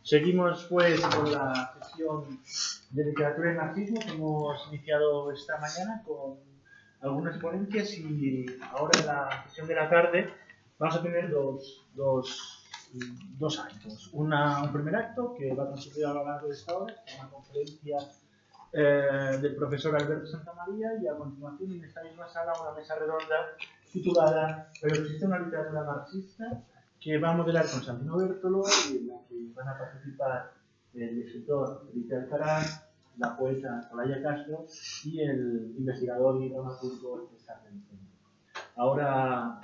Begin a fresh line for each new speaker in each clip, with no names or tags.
Seguimos pues con la sesión de literatura y marxismo que hemos iniciado esta mañana con algunas ponencias, y ahora en la sesión de la tarde vamos a tener dos actos. Un primer acto que va a transcurrir a lo largo de esta hora, una conferencia del profesor Alberto Santamaría, y a continuación en esta misma sala una mesa redonda titulada ¿Pero existe una literatura marxista?, que va a modelar con Santino Bertolo, y en la que van a participar el escritor Felipe Alcaraz, la poeta Olaya Castro y el investigador y dramaturgo César Benítez. Ahora,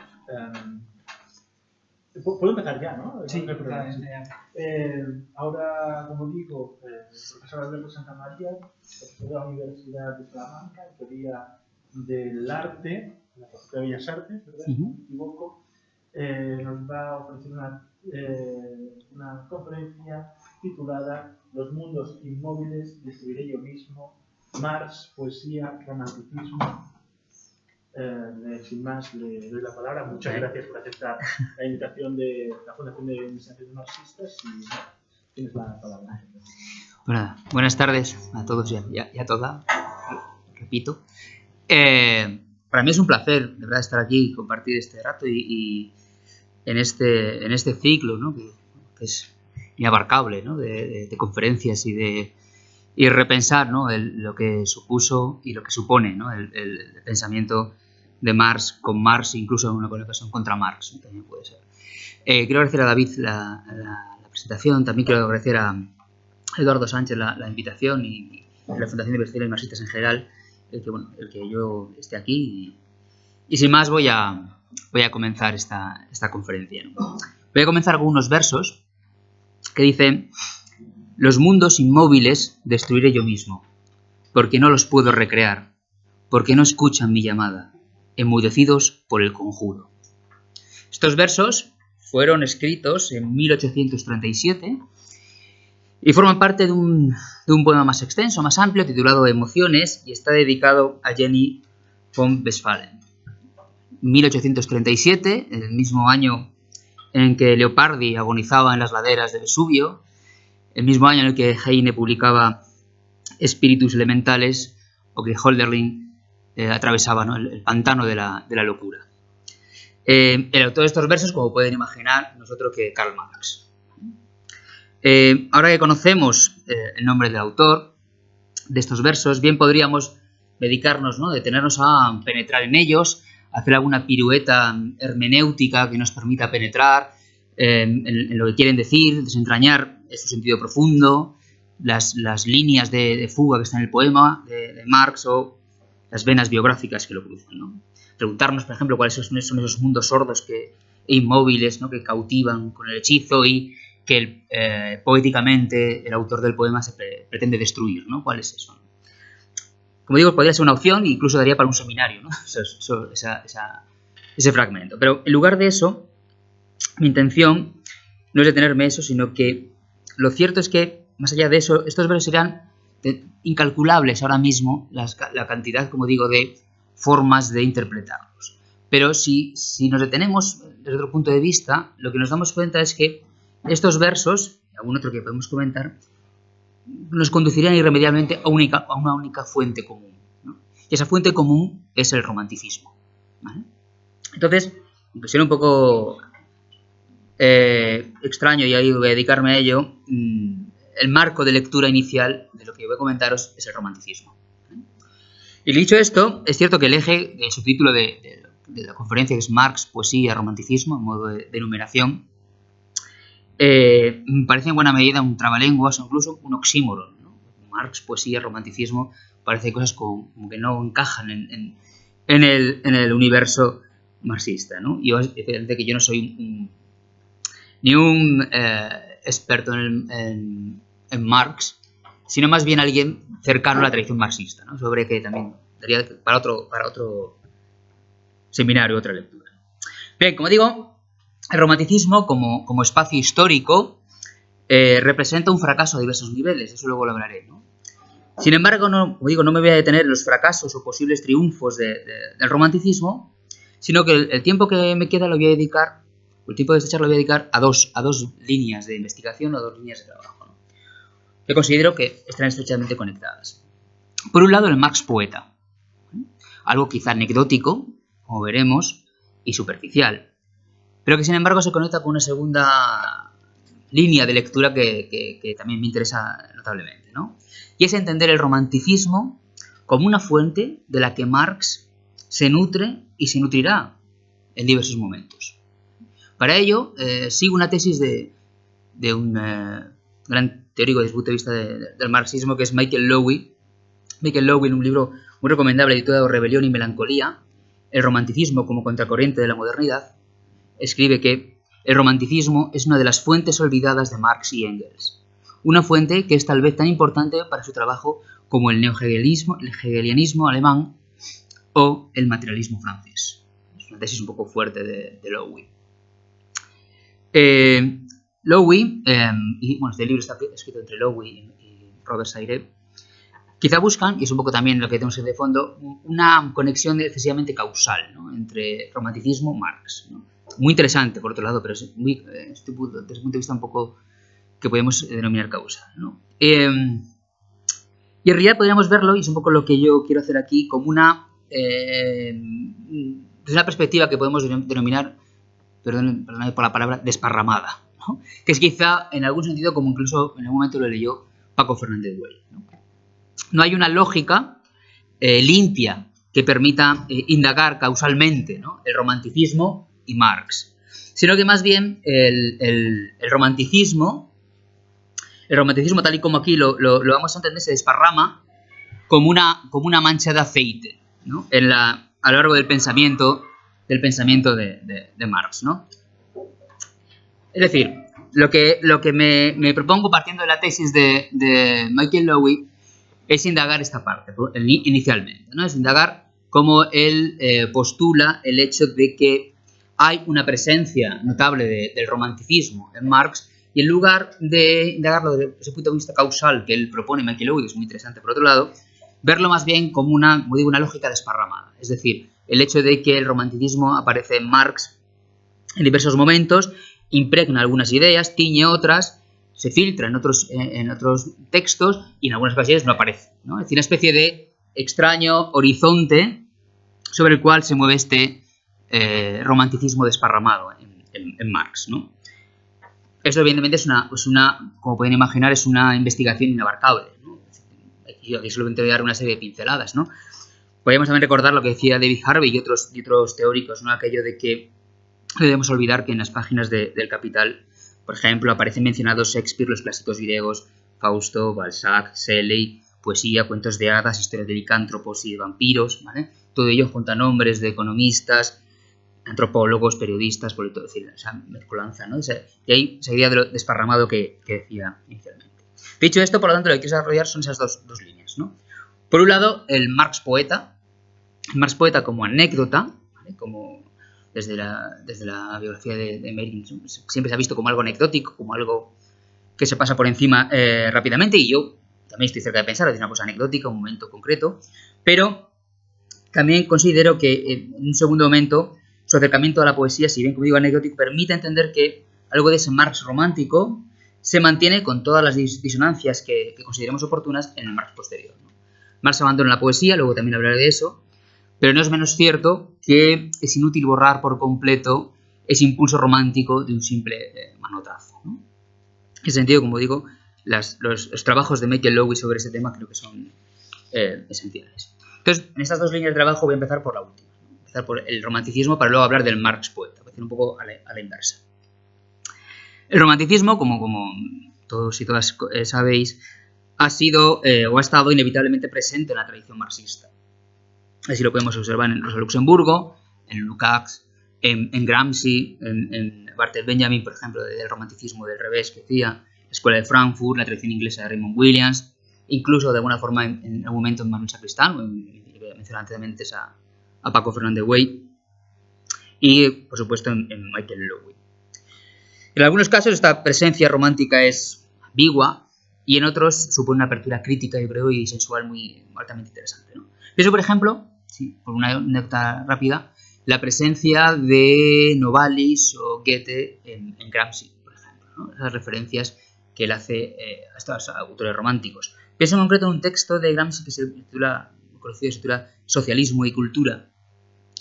puedo empezar ya, ¿no?
Sí,
ahora, como digo, el profesor Alberto Santamaría, profesor de la Universidad de Salamanca, en teoría del arte, en la Facultad de Bellas Artes, ¿verdad? Si no me equivoco, nos va a ofrecer una conferencia titulada Los mundos inmóviles, destruiré yo mismo, Marx, poesía, romanticismo. Sin más, le doy la palabra. Muchas gracias por aceptar la invitación de la Fundación de Investigaciones Marxistas, y tienes la palabra.
Bueno, buenas tardes a todos y a todas, repito. Para mí es un placer, de verdad, estar aquí y compartir este rato y en este ciclo, ¿no? que es inabarcable, ¿no? de conferencias y repensar, ¿no? lo que supuso y lo que supone, ¿no? el pensamiento de Marx, con Marx, incluso en una conexión contra Marx, ¿no? También puede ser. Quiero agradecer a David la presentación, también quiero agradecer a Eduardo Sánchez la invitación y la Fundación de Investigaciones Marxistas en general, el que yo esté aquí, y sin más voy a comenzar esta conferencia, ¿no? Voy a comenzar con unos versos que dicen: los mundos inmóviles destruiré yo mismo, porque no los puedo recrear, porque no escuchan mi llamada, enmudecidos por el conjuro. Estos versos fueron escritos en 1837 y forman parte de un poema más extenso, más amplio, titulado Emociones, y está dedicado a Jenny von Westphalen. 1837, el mismo año en que Leopardi agonizaba en las laderas de Vesubio, el mismo año en el que Heine publicaba Espíritus Elementales, o que Hölderlin atravesaba, ¿no? el pantano de la locura. El autor de estos versos, como pueden imaginar, no es otro que Karl Marx. Ahora que conocemos el nombre del autor de estos versos, bien podríamos dedicarnos, ¿no? detenernos a penetrar en ellos, hacer alguna pirueta hermenéutica que nos permita penetrar en lo que quieren decir, desentrañar su sentido profundo, las líneas de fuga que están en el poema de Marx, o las venas biográficas que lo cruzan, ¿no? Preguntarnos, por ejemplo, cuáles son esos mundos sordos e inmóviles, ¿no? que cautivan con el hechizo y que poéticamente el autor del poema se pretende destruir, ¿no? ¿Cuál es eso? Como digo, podría ser una opción, incluso daría para un seminario, ¿no? Ese fragmento. Pero en lugar de eso, mi intención no es detenerme eso, sino que lo cierto es que, más allá de eso, estos versos serían incalculables ahora mismo, la cantidad, como digo, de formas de interpretarlos. Pero si nos detenemos desde otro punto de vista, lo que nos damos cuenta es que estos versos, y algún otro que podemos comentar, nos conducirían irremediablemente a una única fuente común, ¿no? Y esa fuente común es el romanticismo, ¿vale? Entonces, aunque sea un poco extraño, y ahí voy a dedicarme a ello, el marco de lectura inicial de lo que voy a comentaros es el romanticismo. Y dicho esto, es cierto que el eje, el subtítulo de la conferencia, que es Marx, poesía, romanticismo, en modo de numeración, me parece en buena medida un trabalenguas o incluso un oxímoron, ¿no? Marx, poesía, romanticismo, parece cosas como que no encajan en el universo marxista, ¿no? Y es evidente que yo no soy ni un experto en Marx, sino más bien alguien cercano a la tradición marxista, ¿no? Sobre que también daría para otro seminario, otra lectura. Bien, como digo, el romanticismo como espacio histórico representa un fracaso a diversos niveles, de eso luego lo hablaré, ¿no? Sin embargo, como digo, no me voy a detener en los fracasos o posibles triunfos del romanticismo, sino que el tiempo que me queda lo voy a dedicar El tiempo de esta charla lo voy a dedicar a dos líneas de investigación o 2 líneas de trabajo, ¿no? Que considero que están estrechamente conectadas. Por un lado, el Marx poeta, algo quizá anecdótico, como veremos, y superficial, pero que sin embargo se conecta con una segunda línea de lectura que también me interesa notablemente, ¿no? Y es entender el romanticismo como una fuente de la que Marx se nutre y se nutrirá en diversos momentos. Para ello, sigo una tesis de un gran teórico desde el punto de vista del marxismo, que es Michael Lowy. Michael Lowy, en un libro muy recomendable titulado Rebelión y Melancolía, el romanticismo como contracorriente de la modernidad, escribe que el romanticismo es una de las fuentes olvidadas de Marx y Engels. Una fuente que es tal vez tan importante para su trabajo como el neo-hegelianismo, el hegelianismo alemán o el materialismo francés. Es una tesis un poco fuerte de Lowy. Lowy, y bueno, este libro está escrito entre Lowy y Robert Sayre, quizá buscan, y es un poco también lo que tenemos de fondo, una conexión excesivamente causal, ¿no?, entre romanticismo y Marx, ¿no? Muy interesante, por otro lado, pero es muy, desde este punto de vista un poco que podemos denominar causal, ¿no? Y en realidad podríamos verlo, y es un poco lo que yo quiero hacer aquí, como una perspectiva que podemos denominar, perdóname por la palabra, desparramada, ¿no?, que es quizá en algún sentido como incluso en algún momento lo leyó Paco Fernández Güell, ¿no? No hay una lógica limpia que permita indagar causalmente, ¿no?, el romanticismo y Marx, sino que más bien el romanticismo tal y como aquí lo vamos a entender, se desparrama como una mancha de aceite, ¿no?, a lo largo del pensamiento de Marx, ¿no? Es decir, lo que me propongo partiendo de la tesis de Michael Lowy es indagar esta parte inicialmente, ¿no? Es indagar cómo él postula el hecho de que hay una presencia notable del romanticismo en Marx, y en lugar de indagarlo desde ese punto de vista causal que él propone Michael Lowy, que es muy interesante por otro lado, verlo más bien como una lógica desparramada. Es decir, el hecho de que el romanticismo aparece en Marx en diversos momentos, impregna algunas ideas, tiñe otras, se filtra en otros textos y en algunas ocasiones no aparece, ¿no? Es decir, una especie de extraño horizonte sobre el cual se mueve este romanticismo desparramado en Marx, ¿no? Esto evidentemente es una, como pueden imaginar, es una investigación inabarcable, ¿no? Aquí solamente voy a dar una serie de pinceladas, ¿no? Podríamos también recordar lo que decía David Harvey y otros teóricos, ¿no? Aquello de que no debemos olvidar que en las páginas del Capital, por ejemplo, aparecen mencionados Shakespeare, los clásicos griegos, Fausto, Balzac, Shelley, poesía, cuentos de hadas, historias de licántropos y de vampiros, ¿vale? Todo ello junto a nombres de economistas, antropólogos, periodistas, políticos, es decir, esa mezcolanza, ¿no? Y ahí esa idea de lo desparramado que decía inicialmente. Dicho esto, por lo tanto, lo que quiero desarrollar son esas dos líneas, ¿no? Por un lado, el Marx poeta como anécdota, ¿vale? Como desde la biografía de Merin siempre se ha visto como algo anecdótico, como algo que se pasa por encima rápidamente, y yo también estoy cerca de pensar, es una cosa anecdótica, un momento concreto, pero también considero que en un segundo momento su acercamiento a la poesía, si bien como digo anecdótico, permite entender que algo de ese Marx romántico se mantiene con todas las disonancias que consideremos oportunas en el Marx posterior, ¿no? Marx abandona la poesía, luego también hablaré de eso, pero no es menos cierto que es inútil borrar por completo ese impulso romántico de un simple manotazo, ¿no? En ese sentido, como digo, los trabajos de Michael Lowy sobre ese tema creo que son esenciales. Entonces, en estas dos líneas de trabajo voy a empezar por la última, ¿no? Empezar por el romanticismo para luego hablar del Marx poeta, voy a hacer un poco a la inversa. El romanticismo, como todos y todas sabéis, ha sido o ha estado inevitablemente presente en la tradición marxista. Así lo podemos observar en Rosa Luxemburgo, en Lukács, en Gramsci, en Walter Benjamin, por ejemplo, del romanticismo del revés que decía, la Escuela de Frankfurt, la tradición inglesa de Raymond Williams, incluso de alguna forma en algún momento en Manuel Sacristán, mencioné anteriormente a Paco Fernández Güell, y por supuesto en Michael Lowy. En algunos casos esta presencia romántica es ambigua y en otros supone una apertura crítica, yo creo, y sensual muy altamente interesante, ¿no? Pienso, por ejemplo, por una anécdota rápida, la presencia de Novalis o Goethe en Gramsci, por ejemplo, ¿no? Esas referencias que él hace a estos autores románticos. Pienso en concreto en un texto de Gramsci que se titula Socialismo y Cultura,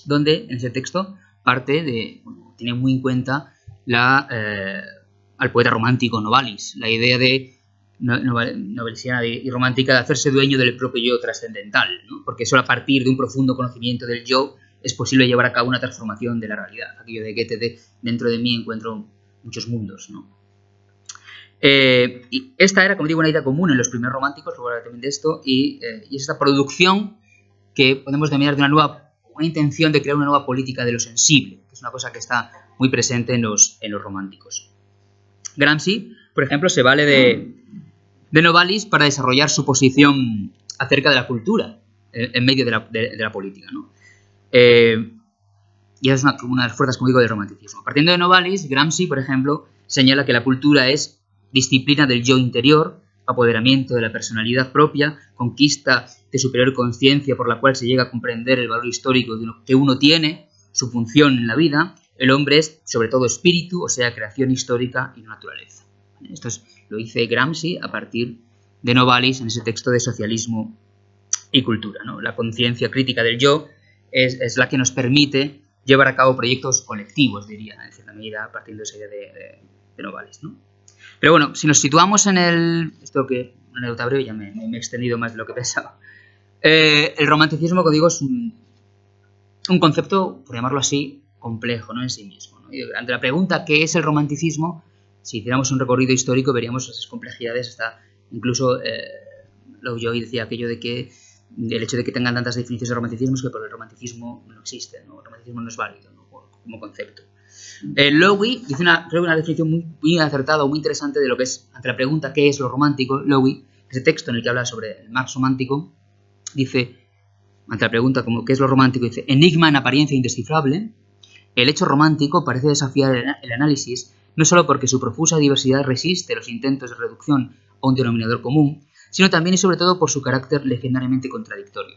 donde en ese texto parte de, tiene muy en cuenta al poeta romántico Novalis, la idea de novelsiana y romántica de hacerse dueño del propio yo trascendental, ¿no? Porque solo a partir de un profundo conocimiento del yo es posible llevar a cabo una transformación de la realidad. Aquello de Goethe, dentro de mí encuentro muchos mundos, ¿no? Y esta era, como digo, una idea común en los primeros románticos, luego hablaré también de esto, y es esta producción que podemos denominar de una intención de crear una nueva política de lo sensible, que es una cosa que está muy presente en los románticos. Gramsci, por ejemplo, se vale de Novalis para desarrollar su posición acerca de la cultura en medio de la política, ¿no? Y es una de las fuerzas, como digo, del romanticismo. Partiendo de Novalis, Gramsci, por ejemplo, señala que la cultura es disciplina del yo interior, apoderamiento de la personalidad propia, conquista de superior conciencia por la cual se llega a comprender el valor histórico que uno tiene, su función en la vida. El hombre es, sobre todo, espíritu, o sea, creación histórica y naturaleza. Esto lo dice Gramsci a partir de Novalis en ese texto de Socialismo y Cultura, ¿no? La conciencia crítica del yo es la que nos permite llevar a cabo proyectos colectivos, diría, en cierta medida, partiendo de esa idea de Novalis, ¿no? Pero bueno, si nos situamos en esto que una anécdota breve, ya me he extendido más de lo que pensaba. El romanticismo, como digo, es un concepto, por llamarlo así, complejo, ¿no? En sí mismo, ¿no? Y ante la pregunta ¿qué es el romanticismo? Si hiciéramos un recorrido histórico veríamos esas complejidades, hasta incluso Lovejoy decía aquello de que el hecho de que tengan tantas definiciones de romanticismo es que por el romanticismo no existe, ¿no? El romanticismo no es válido, ¿no? Como concepto. Lowy dice creo que una definición muy acertada o muy interesante de lo que es, ante la pregunta ¿qué es lo romántico? Lowy, ese texto en el que habla sobre el Marx romántico, dice, ante la pregunta como ¿qué es lo romántico? Dice, enigma en apariencia indescifrable, el hecho romántico parece desafiar el análisis no solo porque su profusa diversidad resiste los intentos de reducción a un denominador común, sino también y sobre todo por su carácter legendariamente contradictorio.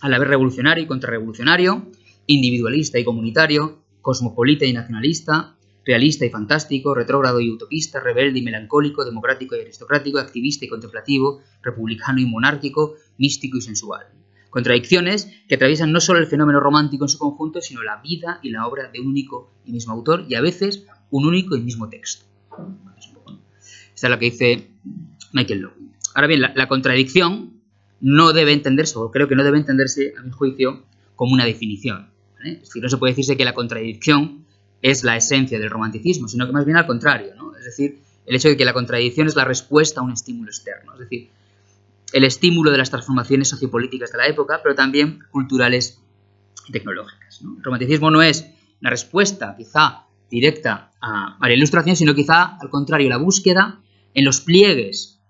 A la vez revolucionario y contrarrevolucionario, individualista y comunitario, cosmopolita y nacionalista, realista y fantástico, retrógrado y utopista, rebelde y melancólico, democrático y aristocrático, activista y contemplativo, republicano y monárquico, místico y sensual. Contradicciones que atraviesan no solo el fenómeno romántico en su conjunto, sino la vida y la obra de un único y mismo autor, y a veces un único y mismo texto. Esta es la que dice Michael Lowy. Ahora bien, la contradicción no debe entenderse, o creo que no debe entenderse, a mi juicio, como una definición, ¿vale? Es decir, no se puede decirse que la contradicción es la esencia del romanticismo, sino que más bien al contrario, ¿no? Es decir, el hecho de que la contradicción es la respuesta a un estímulo externo, es decir, el estímulo de las transformaciones sociopolíticas de la época, pero también culturales y tecnológicas, ¿no? El romanticismo no es una respuesta, quizá, directa a la ilustración, sino quizá, al contrario, la búsqueda en los pliegues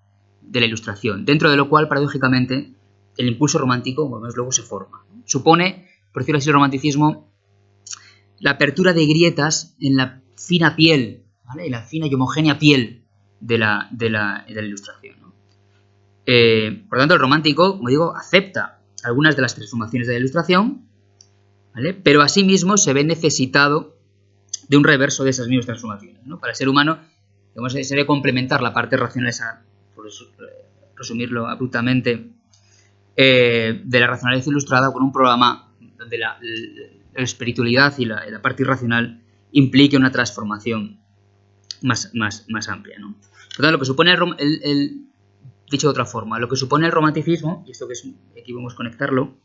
de la ilustración, dentro de lo cual, paradójicamente, el impulso romántico, bueno, luego se forma. Supone, por decirlo así, el romanticismo, la apertura de grietas en la fina piel, ¿vale? En la fina y homogénea piel de la ilustración, ¿no? Por lo tanto, el romántico, como digo, acepta algunas de las transformaciones de la ilustración, ¿vale? Pero asimismo se ve necesitado de un reverso de esas mismas transformaciones, ¿no? Para el ser humano, digamos, se debe complementar la parte racional, por resumirlo abruptamente, de la racionalidad ilustrada con un programa donde la espiritualidad y la parte irracional implique una transformación más amplia, ¿no? Por lo tanto, lo que supone dicho de otra forma, lo que supone el romanticismo, y esto que aquí vamos a conectarlo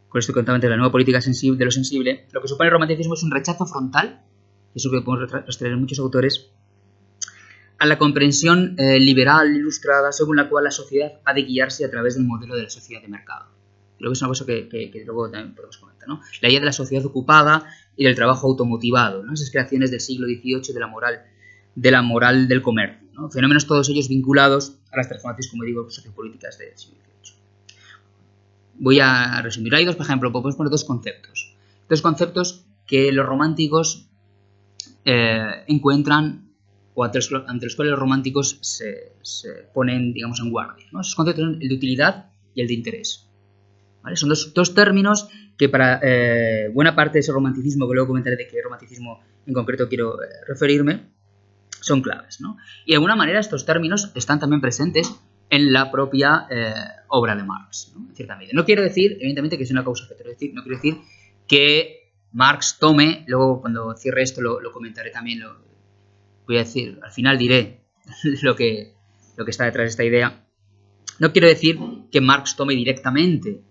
con esto que contaba antes de la nueva política de lo sensible, lo que supone el romanticismo es un rechazo frontal, y eso que podemos rastrear en muchos autores, a la comprensión liberal ilustrada según la cual la sociedad ha de guiarse a través del modelo de la sociedad de mercado. Creo que es una cosa que luego también podemos comentar, ¿no? La idea de la sociedad ocupada y del trabajo automotivado, ¿no? Esas creaciones del siglo XVIII de la moral del comercio, ¿no? Fenómenos todos ellos vinculados a las transformaciones, como digo, sociopolíticas del siglo XVIII. Voy a resumir. Hay dos, por ejemplo, podemos poner dos conceptos. Dos conceptos que los románticos encuentran, o ante los cuales los románticos se ponen, digamos, en guardia, ¿no? Esos conceptos son el de utilidad y el de interés, ¿vale? Son dos términos que para buena parte de ese romanticismo, que luego comentaré de qué romanticismo en concreto quiero referirme, son claves, ¿no? Y de alguna manera estos términos están también presentes en la propia obra de Marx, ¿no? En cierta medida. No quiero decir, evidentemente, que es una causa-efecto, no quiero decir que Marx tome, luego cuando cierre esto lo comentaré también, voy a decir, al final diré lo que está detrás de esta idea. No quiero decir que Marx tome directamente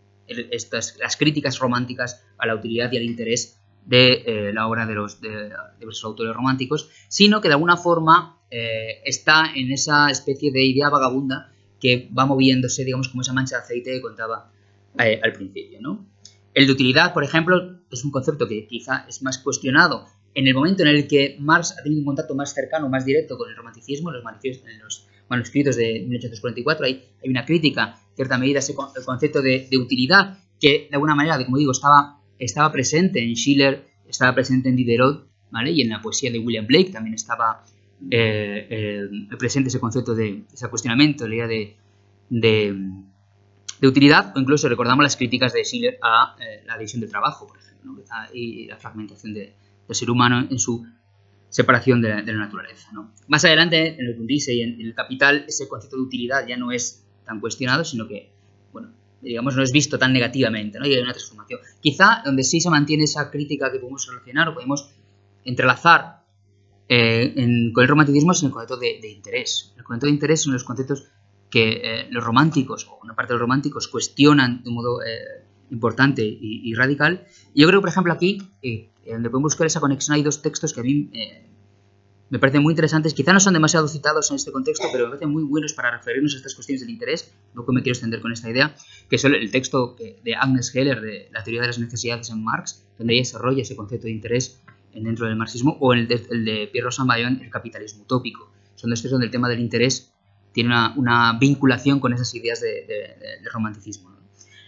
las críticas románticas a la utilidad y al interés de la obra de los autores románticos, sino que de alguna forma está en esa especie de idea vagabunda que va moviéndose, digamos, como esa mancha de aceite que contaba al principio, ¿no? El de utilidad, por ejemplo, es un concepto que quizá es más cuestionado en el momento en el que Marx ha tenido un contacto más cercano, más directo con el romanticismo, en los manuscritos de 1844, hay una crítica, en cierta medida, el concepto de utilidad, que de alguna manera, como digo, estaba presente en Schiller, estaba presente en Diderot, ¿vale? Y en la poesía de William Blake también estaba presente ese concepto ese cuestionamiento, la idea de utilidad, o incluso recordamos las críticas de Schiller a la división del trabajo, por ejemplo, ¿no? Y la fragmentación del ser humano en su separación de la naturaleza, ¿no? Más adelante, en el Grundrisse y en el Capital, ese concepto de utilidad ya no es tan cuestionado, sino que, bueno, digamos, no es visto tan negativamente, ¿no? Y hay una transformación. Quizá donde sí se mantiene esa crítica que podemos relacionar o podemos entrelazar con el romanticismo es en el concepto de interés. El concepto de interés son los conceptos que los románticos, o una parte de los románticos, cuestionan de un modo importante y radical. Y yo creo que, por ejemplo, aquí, donde podemos buscar esa conexión, hay dos textos que a mí me parecen muy interesantes. Quizá no son demasiado citados en este contexto, pero me parecen muy buenos para referirnos a estas cuestiones del interés. Luego me quiero extender con esta idea, que es el texto de Agnes Heller, de la teoría de las necesidades en Marx, donde ella desarrolla ese concepto de interés dentro del marxismo, o el de Pierre Rosanvallon, el capitalismo utópico. Son dos textos donde el tema del interés tiene una vinculación con esas ideas del romanticismo, ¿no?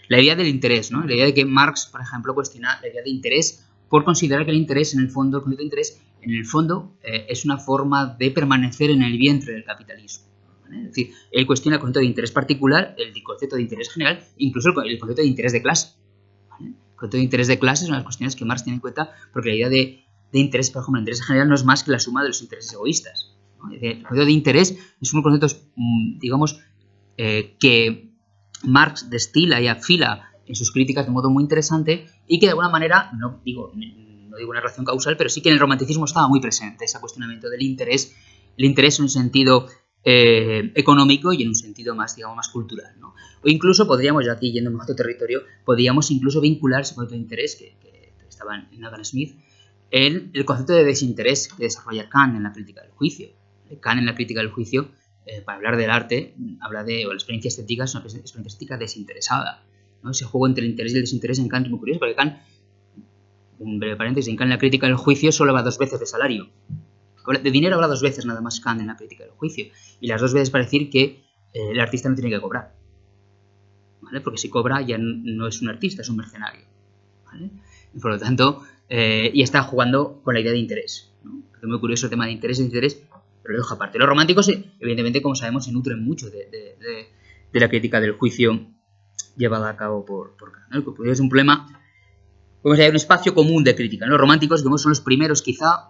La idea del interés, ¿no? La idea de que Marx, por ejemplo, cuestiona la idea de interés por considerar que el interés, en el fondo, el concepto de interés, en el fondo, es una forma de permanecer en el vientre del capitalismo, ¿vale? Es decir, él cuestiona el concepto de interés particular, el concepto de interés general, incluso el concepto de interés de clase, ¿vale? El concepto de interés de clase es una de las cuestiones que Marx tiene en cuenta, porque la idea de interés, por ejemplo, el interés general no es más que la suma de los intereses egoístas, ¿no? El concepto de interés es un concepto, digamos, que Marx destila y afila en sus críticas de modo muy interesante y que de alguna manera, no digo una relación causal, pero sí que en el romanticismo estaba muy presente ese cuestionamiento del interés, el interés en un sentido económico y en un sentido más, digamos, más cultural, ¿no? O incluso podríamos, ya aquí yendo en otro territorio, podríamos incluso vincular ese concepto de interés que estaba en Adam Smith, el concepto de desinterés que desarrolla Kant en la crítica del juicio. Kant en la crítica del juicio, para hablar del arte, habla de la experiencia estética, es una experiencia estética desinteresada, ¿no? Ese juego entre el interés y el desinterés en Kant es muy curioso, porque Kant, un breve paréntesis, en Kant en la crítica del juicio solo habla 2 veces de salario. De dinero habla 2 veces nada más Kant en la crítica del juicio, y las 2 veces para decir que el artista no tiene que cobrar, ¿vale? Porque si cobra ya no es un artista, es un mercenario, ¿vale? Y por lo tanto, y está jugando con la idea de interés, ¿no? Es muy curioso el tema de interés y desinterés, pero lo dejo aparte. Los románticos, evidentemente, como sabemos, se nutren mucho de la crítica del juicio llevada a cabo por Kant, ¿no? Porque es un problema, podemos decir, un espacio común de crítica, ¿no? Los románticos, digamos, son los primeros, quizá,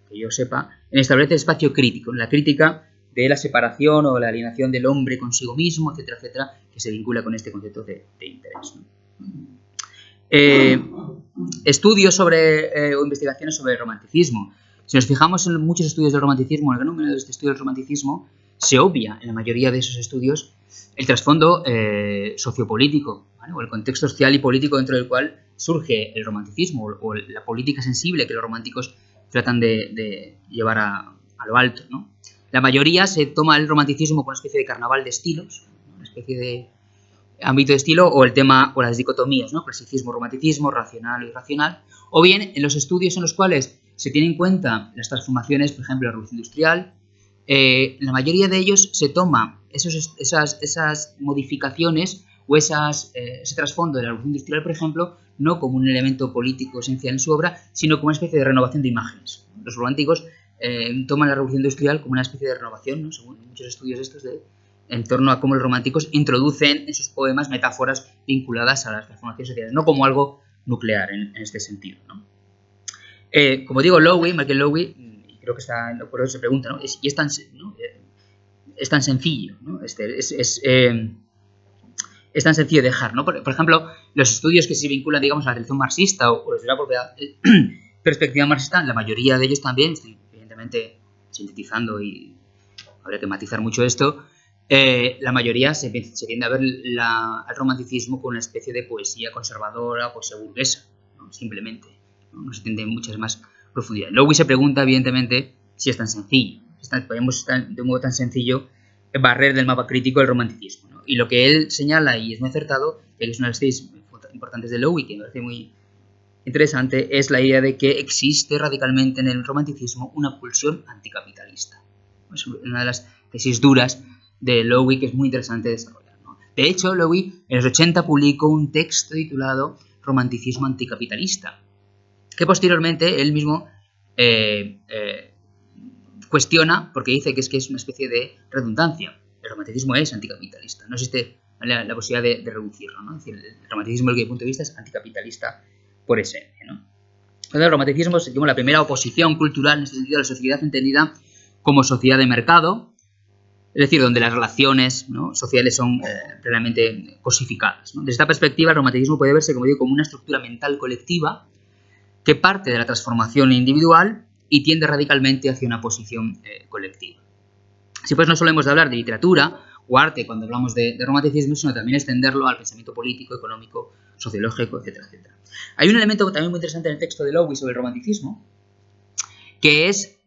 que yo sepa, en establecer el espacio crítico, en la crítica de la separación o la alienación del hombre consigo mismo, etcétera, etcétera, que se vincula con este concepto de interés, ¿no? Estudios o investigaciones sobre el romanticismo. Si nos fijamos en muchos estudios del romanticismo, en el gran número de estudios del romanticismo, se obvia en la mayoría de esos estudios el trasfondo sociopolítico, ¿vale? O el contexto social y político dentro del cual surge el romanticismo, o la política sensible que los románticos tratan de llevar a lo alto, ¿no? La mayoría se toma el romanticismo como una especie de carnaval de estilos, ¿no? Una especie de ámbito de estilo, o el tema, o las dicotomías, ¿no? Clasicismo, romanticismo, racional o irracional, o bien en los estudios en los cuales se tienen en cuenta las transformaciones, por ejemplo, la revolución industrial, la mayoría de ellos se toma esas modificaciones o ese trasfondo de la revolución industrial, por ejemplo, no como un elemento político esencial en su obra, sino como una especie de renovación de imágenes. Los románticos toman la revolución industrial como una especie de renovación, ¿no? Según muchos estudios estos en torno a cómo los románticos introducen en sus poemas metáforas vinculadas a las transformaciones sociales, no como algo nuclear en este sentido, ¿no? Como digo, Michael Lowy, y creo que está en lo que se pregunta, ¿no? Es tan sencillo, ¿no? Es tan sencillo dejar, ¿no? Por ejemplo, los estudios que se vinculan, digamos, a la tradición marxista o desde la propia perspectiva marxista, la mayoría de ellos también, estoy evidentemente sintetizando y habría que matizar mucho esto, la mayoría se tiende a ver al romanticismo como una especie de poesía conservadora, poesía burguesa, ¿no? Simplemente, no se tiende muchas más profundidades. Lowy se pregunta, evidentemente, si es tan sencillo, podemos de un modo tan sencillo barrer del mapa crítico el romanticismo, ¿no? Y lo que él señala, y es muy acertado, que es una de las tesis importantes de Lowy, que me parece muy interesante, es la idea de que existe radicalmente en el romanticismo una pulsión anticapitalista. Es una de las tesis duras de Lowy que es muy interesante desarrollar, ¿no? De hecho, Lowy en los 80 publicó un texto titulado Romanticismo anticapitalista, que posteriormente él mismo cuestiona porque dice que es una especie de redundancia. El romanticismo es anticapitalista, no existe la posibilidad de reducirlo, ¿no? Es decir, el romanticismo desde mi punto de vista es anticapitalista por esencia, ¿no? Entonces, el romanticismo es, digamos, la primera oposición cultural en este sentido a la sociedad entendida como sociedad de mercado, es decir, donde las relaciones, ¿no?, sociales son plenamente cosificadas, ¿no? Desde esta perspectiva, el romanticismo puede verse, como digo, como una estructura mental colectiva que parte de la transformación individual y tiende radicalmente hacia una posición colectiva. Así pues, no solo hemos de hablar de literatura o arte cuando hablamos de romanticismo, sino también extenderlo al pensamiento político, económico, sociológico, etcétera, etcétera. Hay un elemento también muy interesante en el texto de Lowy sobre el romanticismo, que es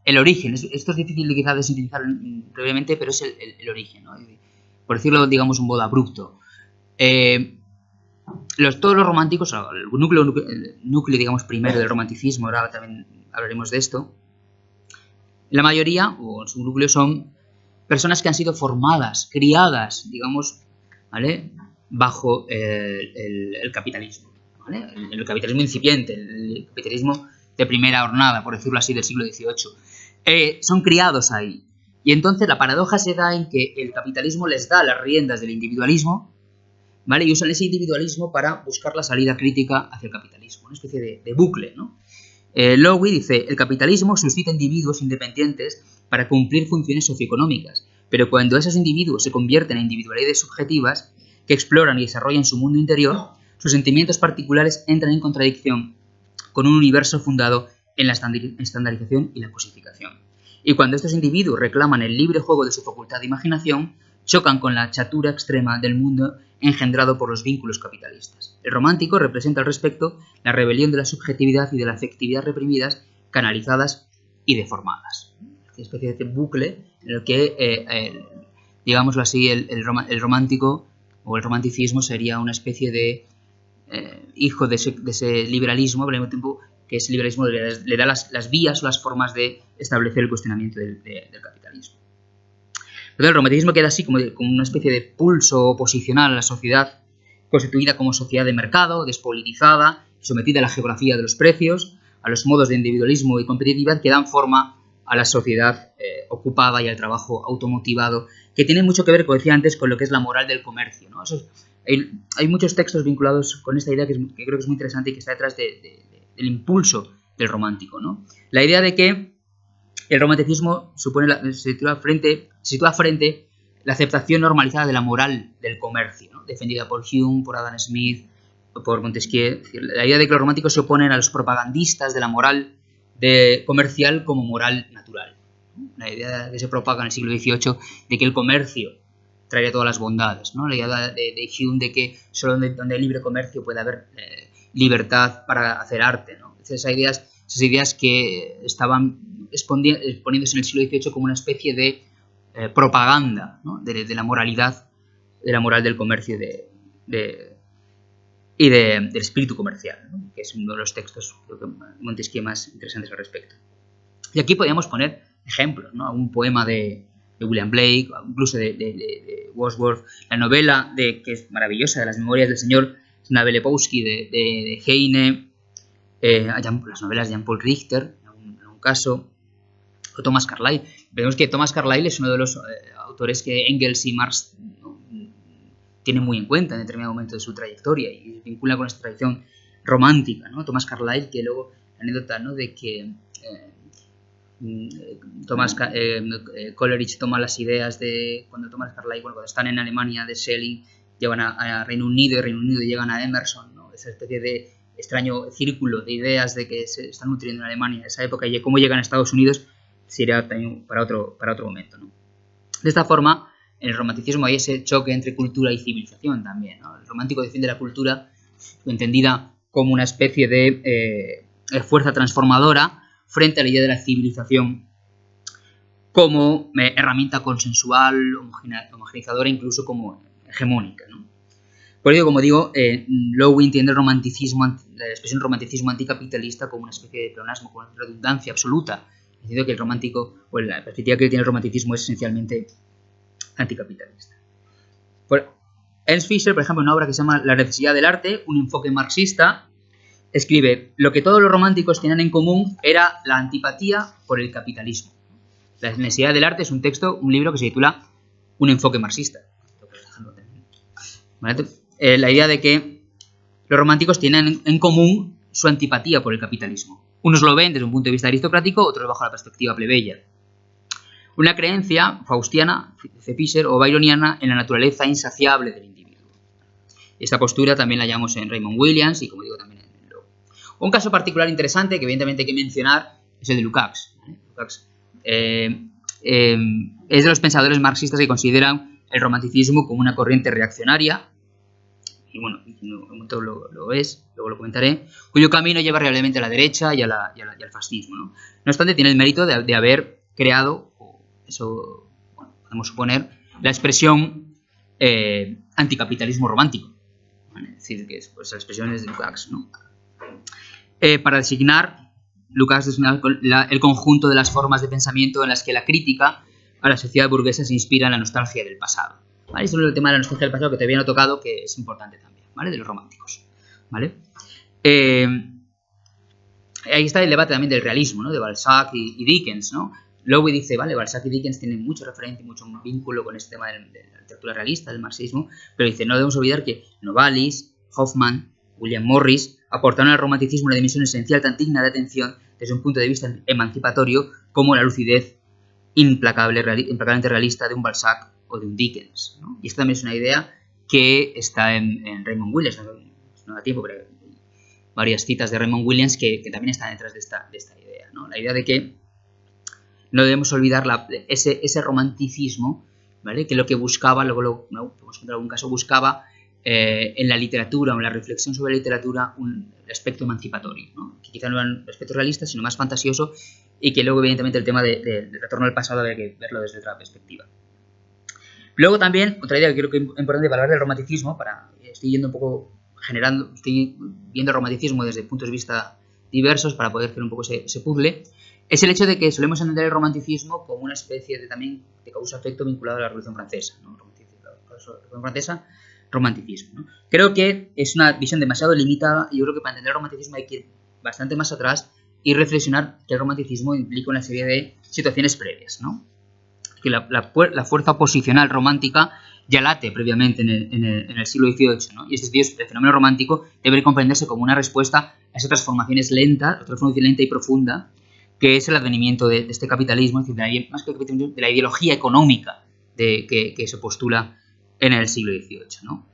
el origen. Esto es difícil quizás de sintetizar previamente, pero es el origen, ¿no? Por decirlo, digamos, un modo abrupto. Todos los románticos, el núcleo, digamos, primero del romanticismo, ahora también hablaremos de esto, la mayoría, o su núcleo, son personas que han sido formadas, criadas, digamos, ¿vale?, bajo el capitalismo, ¿vale?, el capitalismo incipiente, el capitalismo de primera hornada, por decirlo así, del siglo XVIII. Son criados ahí. Y entonces la paradoja se da en que el capitalismo les da las riendas del individualismo, ¿vale?, y usan ese individualismo para buscar la salida crítica hacia el capitalismo, una especie de bucle, ¿no? Lowy dice, el capitalismo suscita individuos independientes para cumplir funciones socioeconómicas, pero cuando esos individuos se convierten en individualidades subjetivas que exploran y desarrollan su mundo interior, sus sentimientos particulares entran en contradicción con un universo fundado en la estandarización y la cosificación. Y cuando estos individuos reclaman el libre juego de su facultad de imaginación, chocan con la chatura extrema del mundo engendrado por los vínculos capitalistas. El romántico representa al respecto la rebelión de la subjetividad y de la afectividad reprimidas, canalizadas y deformadas. Una especie de bucle en el que, digámoslo así, el romántico o el romanticismo sería una especie de hijo de ese liberalismo, pero al mismo tiempo que ese liberalismo le da las vías o las formas de establecer el cuestionamiento del capitalismo. Entonces, el romanticismo queda así como una especie de pulso oposicional a la sociedad constituida como sociedad de mercado, despolitizada, sometida a la geografía de los precios, a los modos de individualismo y competitividad que dan forma a la sociedad ocupada y al trabajo automotivado, que tiene mucho que ver, como decía antes, con lo que es la moral del comercio, ¿no? Hay muchos textos vinculados con esta idea que creo que es muy interesante y que está detrás del impulso del romántico, ¿no? La idea de que el romanticismo se sitúa frente la aceptación normalizada de la moral del comercio, ¿no?, defendida por Hume, por Adam Smith, por Montesquieu. La idea de que los románticos se oponen a los propagandistas de la moral comercial como moral natural. La idea que se propaga en el siglo XVIII de que el comercio traería todas las bondades, ¿no? La idea de Hume de que solo donde hay libre comercio puede haber libertad para hacer arte, ¿no? Esas ideas que estaban exponiéndose en el siglo XVIII como una especie de propaganda, ¿no?, de la moralidad, de la moral del comercio y del espíritu comercial, ¿no?, que es uno de los textos, creo que Montesquieu, más interesantes al respecto. Y aquí podríamos poner ejemplos, ¿no?, un poema de William Blake, incluso de Wordsworth, la novela que es maravillosa, de las memorias del señor Snabelepowski de Heine, las novelas de Jean-Paul Richter, en un caso, o Thomas Carlyle. Vemos que Thomas Carlyle es uno de los autores que Engels y Marx, ¿no?, tienen muy en cuenta en determinado momento de su trayectoria y se vincula con esta tradición romántica, ¿no? Thomas Carlyle, que luego, la anécdota, ¿no?, de que Coleridge toma las ideas de cuando Thomas Carlyle, bueno, cuando están en Alemania, de Schelling, llevan a Reino Unido, y Reino Unido llegan a Emerson, ¿no?, esa especie de extraño círculo de ideas de que se están nutriendo en Alemania en esa época, y cómo llegan a Estados Unidos sería también para otro momento, ¿no? De esta forma, en el romanticismo hay ese choque entre cultura y civilización también, ¿no? El romántico defiende la cultura entendida como una especie de fuerza transformadora frente a la idea de la civilización como herramienta consensual, homogeneizadora, incluso como hegemónica, ¿no? Por ello, como digo, Lowe entiende el romanticismo, la expresión romanticismo anticapitalista como una especie de pleonasmo, como una redundancia absoluta. Es decir, que el romántico, o la perspectiva que tiene el romanticismo es esencialmente anticapitalista. Ernst Fischer, por ejemplo, en una obra que se llama La necesidad del arte, un enfoque marxista, escribe: lo que todos los románticos tenían en común era la antipatía por el capitalismo. La necesidad del arte es un libro que se titula Un enfoque marxista. ¿Vale? La idea de que los románticos tienen en común su antipatía por el capitalismo. Unos lo ven desde un punto de vista aristocrático, otros bajo la perspectiva plebeya. Una creencia faustiana, dice Fischer, o byroniana en la naturaleza insaciable del individuo. Esta postura también la hallamos en Raymond Williams y, como digo, también en Lowe. Un caso particular interesante que evidentemente hay que mencionar es el de Lukács. Lukács es de los pensadores marxistas que consideran el romanticismo como una corriente reaccionaria, y bueno, lo es, luego lo comentaré, cuyo camino lleva realmente a la derecha y al fascismo, ¿no? No obstante, tiene el mérito de haber creado, eso, bueno, podemos suponer, la expresión anticapitalismo romántico, ¿vale? Es decir, que pues, la expresión es de Lukács, ¿no? Para designar, Lukács designa el conjunto de las formas de pensamiento en las que la crítica a la sociedad burguesa se inspira en la nostalgia del pasado. ¿Vale? Esto es el tema de la nostalgia del pasado que todavía no he tocado, que es importante también, ¿vale? De los románticos, ¿vale? Ahí está el debate también del realismo, ¿no? De Balzac y Dickens, ¿no? Lowe dice, vale, Balzac y Dickens tienen mucho referente y mucho vínculo con este tema de la literatura realista, del marxismo, pero dice, no debemos olvidar que Novalis, Hoffman, William Morris aportaron al romanticismo una dimensión esencial tan digna de atención desde un punto de vista emancipatorio como la lucidez implacablemente realista de un Balzac o de un Dickens, ¿no? Y esta también es una idea que está en Raymond Williams, no da tiempo, pero hay varias citas de Raymond Williams que también están detrás de esta idea, ¿no? La idea de que no debemos olvidar ese romanticismo, ¿vale? Que lo que buscaba, luego podemos contar algún caso, buscaba en la literatura o en la reflexión sobre la literatura un aspecto emancipatorio, ¿no? Que quizá no era un aspecto realista, sino más fantasioso, y que luego evidentemente el tema del retorno al pasado había que verlo desde otra perspectiva. Luego también, otra idea que creo que es importante para hablar del romanticismo, estoy viendo el romanticismo desde puntos de vista diversos para poder hacer un poco ese puzzle, es el hecho de que solemos entender el romanticismo como una especie también de causa-efecto vinculado a la Revolución Francesa, ¿no? La Revolución Francesa, romanticismo, ¿no? Creo que es una visión demasiado limitada y yo creo que para entender el romanticismo hay que ir bastante más atrás y reflexionar que el romanticismo implica una serie de situaciones previas, ¿no? Que la fuerza oposicional romántica ya late previamente en el siglo XVIII, ¿no? Y el fenómeno romántico debe comprenderse como una respuesta a esa transformación lenta y profunda que es el advenimiento de este capitalismo, es decir, más que de la ideología económica que se postula en el siglo XVIII, ¿no?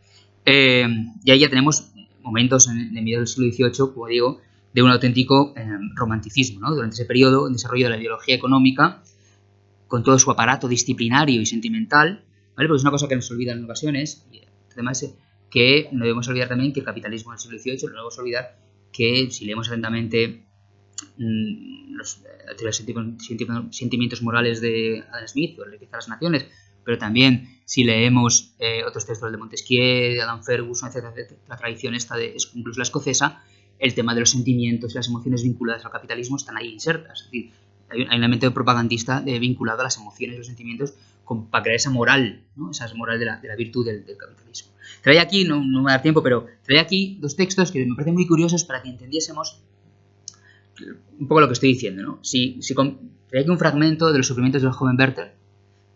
Y ahí ya tenemos momentos en medio del siglo XVIII, como digo, de un auténtico romanticismo, ¿no? Durante ese periodo, el desarrollo de la ideología económica, con todo su aparato disciplinario y sentimental, ¿vale? Porque es una cosa que nos olvida en ocasiones, y además que no debemos olvidar también que el capitalismo del siglo XVIII, no debemos olvidar que si leemos atentamente los sentimientos morales de Adam Smith o La riqueza de las naciones, pero también si leemos otros textos de Montesquieu, de Adam Ferguson, etc., la tradición esta incluso la escocesa, el tema de los sentimientos y las emociones vinculadas al capitalismo están ahí insertas. Es decir, hay un elemento propagandista vinculado a las emociones y los sentimientos para crear esa moral, ¿no? Esa moral de la virtud del capitalismo. Trae aquí, no me va a dar tiempo, pero trae aquí dos textos que me parecen muy curiosos para que entendiésemos un poco lo que estoy diciendo, ¿no? Trae aquí un fragmento de los sufrimientos del joven Werther,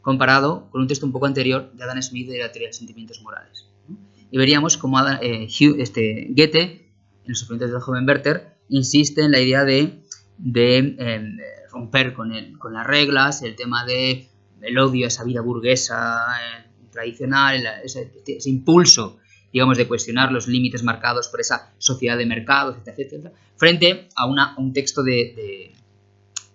comparado con un texto un poco anterior de Adam Smith de la teoría de los sentimientos morales, ¿no? Y veríamos cómo Goethe, en los sufrimientos del joven Werther, insiste en la idea de romper con las reglas, el tema del odio a esa vida burguesa tradicional, ese impulso, digamos, de cuestionar los límites marcados por esa sociedad de mercados, etcétera, frente a un texto de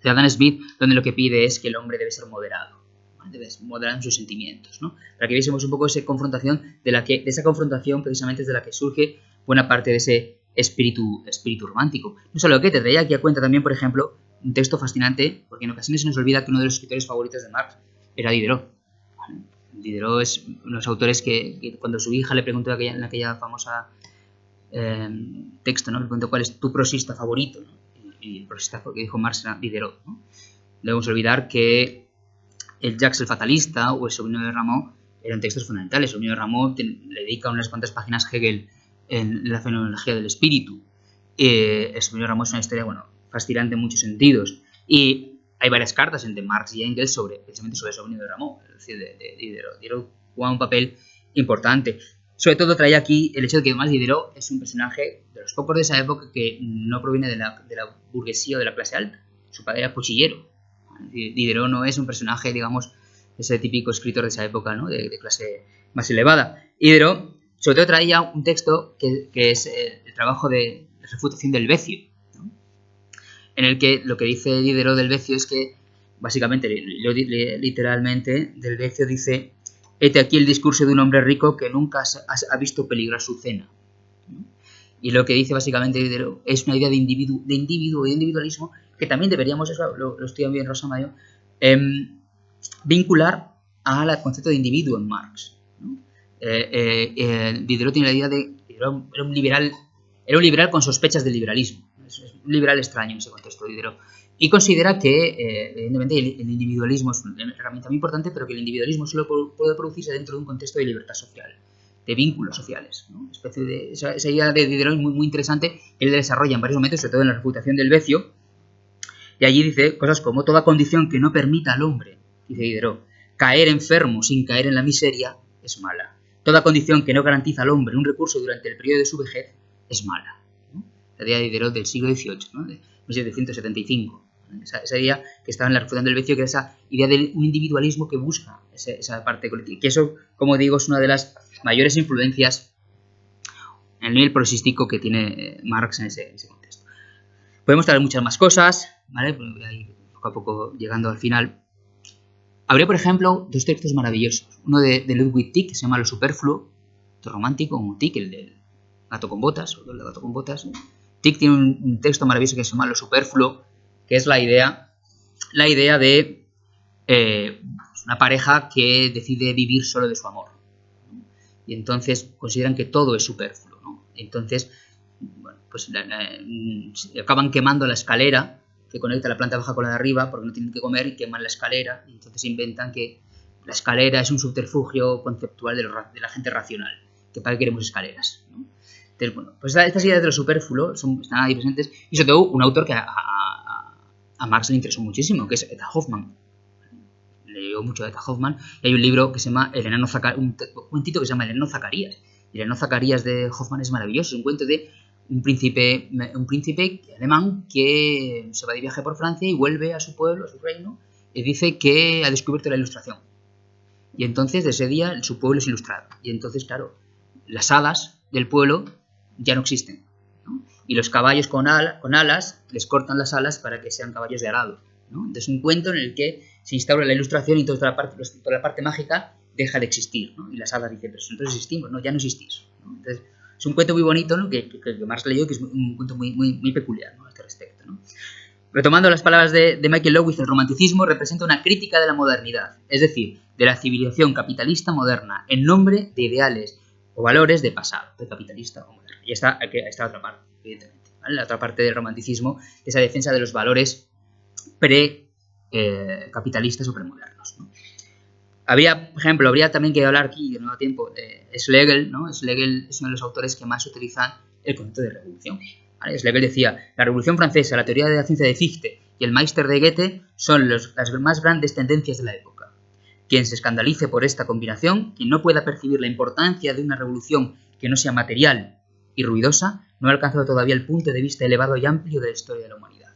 Adam Smith, donde lo que pide es que el hombre debe ser moderado, ¿vale? Debe moderar en sus sentimientos, ¿no? Para que viésemos un poco esa confrontación, de esa confrontación precisamente es de la que surge buena parte de ese espíritu romántico. No solo que te traía aquí a cuenta también, por ejemplo, un texto fascinante, porque en ocasiones se nos olvida que uno de los escritores favoritos de Marx era Diderot. Diderot es uno de los autores que cuando su hija le preguntó en aquella famosa texto, ¿no? Le preguntó cuál es tu prosista favorito, ¿no? Y el prosista que dijo Marx era Diderot, ¿no? Debemos olvidar que el Jacques el Fatalista o el Sobrino de Rameau eran textos fundamentales. El Sobrino de Rameau le dedica unas cuantas páginas a Hegel en la fenomenología del espíritu. El Sobrino de Rameau es una historia, bueno, fascinante en muchos sentidos. Y hay varias cartas entre Marx y Engels precisamente sobre el Sobrino de Rameau, es decir, de Diderot. Diderot juega un papel importante. Sobre todo trae aquí el hecho de que además Diderot es un personaje de los pocos de esa época que no proviene de la burguesía o de la clase alta. Su padre era cuchillero. Diderot no es un personaje, digamos, ese típico escritor de esa época, ¿no? de clase más elevada. Diderot, sobre todo, traía un texto que es el trabajo de refutación del Vecio, ¿no? En el que lo que dice Diderot del Vecio es que, básicamente, literalmente, del Vecio dice: hete aquí el discurso de un hombre rico que nunca ha visto peligrar su cena, ¿no? Y lo que dice básicamente Diderot es una idea de individualismo que también deberíamos, eso lo estudia bien Rosa Mayo, vincular al concepto de individuo en Marx, ¿no? Diderot tiene la idea de que era un liberal con sospechas del liberalismo. Es un liberal extraño en ese contexto de Diderot. Y considera que, evidentemente, el individualismo es una herramienta muy importante, pero que el individualismo solo puede producirse dentro de un contexto de libertad social, de vínculos sociales, ¿no? Esa idea de Diderot es muy interesante, que él desarrolla en varios momentos, sobre todo en la refutación del Vecio. Y allí dice cosas como: toda condición que no permita al hombre, dice Diderot, caer enfermo sin caer en la miseria es mala. Toda condición que no garantiza al hombre un recurso durante el periodo de su vejez es mala, ¿no? La idea de Diderot del siglo XVIII, ¿no? De 1775. Esa idea que estaba en la refutación del Vecio, que era esa idea de un individualismo que busca esa parte colectiva. Que eso, como digo, es una de las mayores influencias en el nivel prosístico que tiene Marx en ese contexto. Podemos traer muchas más cosas, ¿vale? Voy a ir poco a poco llegando al final. Habría, por ejemplo, dos textos maravillosos. Uno de Ludwig Tieck, que se llama Lo superfluo, romántico, como Tieck, el del gato con botas, o el del gato con botas. Tieck tiene un texto maravilloso que se llama Lo superfluo, que es la idea de una pareja que decide vivir solo de su amor, ¿no? Y entonces consideran que todo es superfluo, ¿no? Entonces, bueno, pues acaban quemando la escalera que conecta la planta baja con la de arriba, porque no tienen que comer, y queman la escalera, y entonces inventan que la escalera es un subterfugio conceptual de la gente racional, que para qué queremos escaleras, ¿no? Entonces, bueno, pues estas ideas de lo superfluo están ahí presentes, y sobre todo un autor que a Marx le interesó muchísimo, que es Eta Hoffmann. Leyó mucho de Eta Hoffmann, y hay un libro que se llama un cuentito que se llama El enano Zacarías. Y el enano Zacarías de Hoffmann es maravilloso, es un cuento de un príncipe alemán que se va de viaje por Francia y vuelve a su pueblo, a su reino, y dice que ha descubierto la ilustración. Y entonces, desde ese día, su pueblo es ilustrado. Y entonces, claro, las hadas del pueblo ya no existen, ¿no? Y los caballos con alas les cortan las alas para que sean caballos de arado, ¿no? Entonces, un cuento en el que se instaura la ilustración y toda la parte mágica deja de existir, ¿no? Y las hadas dicen: pero nosotros existimos, no, ya no existís, ¿no? Entonces, es un cuento muy bonito, ¿no? que Marx leyó, que es un cuento muy peculiar, ¿no? A este respecto, ¿no? Retomando las palabras de Michael Lewis, el romanticismo representa una crítica de la modernidad, es decir, de la civilización capitalista moderna, en nombre de ideales o valores de pasado, de capitalista o moderno. Y esta otra parte, evidentemente, ¿vale? La otra parte del romanticismo es la defensa de los valores capitalistas o premodernos, ¿no? Por ejemplo, habría también que hablar aquí, no da tiempo, de Schlegel, ¿no? Schlegel es uno de los autores que más utilizan el concepto de revolución, ¿vale? Schlegel decía: la Revolución Francesa, la teoría de la ciencia de Fichte y el Meister de Goethe son las más grandes tendencias de la época. Quien se escandalice por esta combinación, quien no pueda percibir la importancia de una revolución que no sea material y ruidosa, no ha alcanzado todavía el punto de vista elevado y amplio de la historia de la humanidad.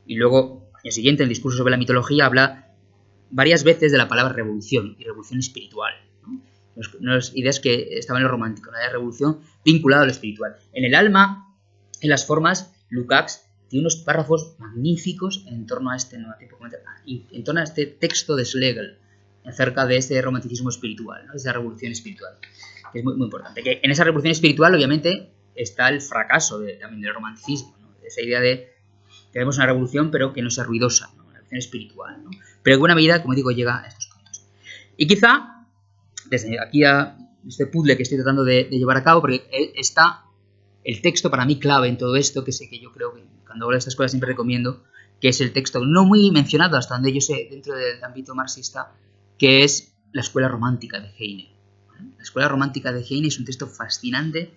Y luego, al año siguiente, en el discurso sobre la mitología, habla varias veces de la palabra revolución y revolución espiritual, ¿no? Unas ideas que estaban en lo romántico, una revolución vinculada a lo espiritual. En el alma, en las formas, Lukács tiene unos párrafos magníficos en torno a este, en torno a este texto de Schlegel, acerca de ese romanticismo espiritual, ¿no? Esa revolución espiritual, que es muy, muy importante. Que en esa revolución espiritual, obviamente, está el fracaso también del romanticismo, ¿no? Esa idea de queremos una revolución, pero que no sea ruidosa, ¿no? Una revolución espiritual, ¿no? Pero en buena medida, como digo, llega a estos puntos. Y quizá, desde aquí a este puzzle que estoy tratando de llevar a cabo, porque está el texto para mí clave en todo esto, que sé que yo creo que cuando hablo de estas cosas siempre recomiendo, que es el texto no muy mencionado hasta donde yo sé dentro del ámbito marxista, que es la escuela romántica de Heine. La escuela romántica de Heine es un texto fascinante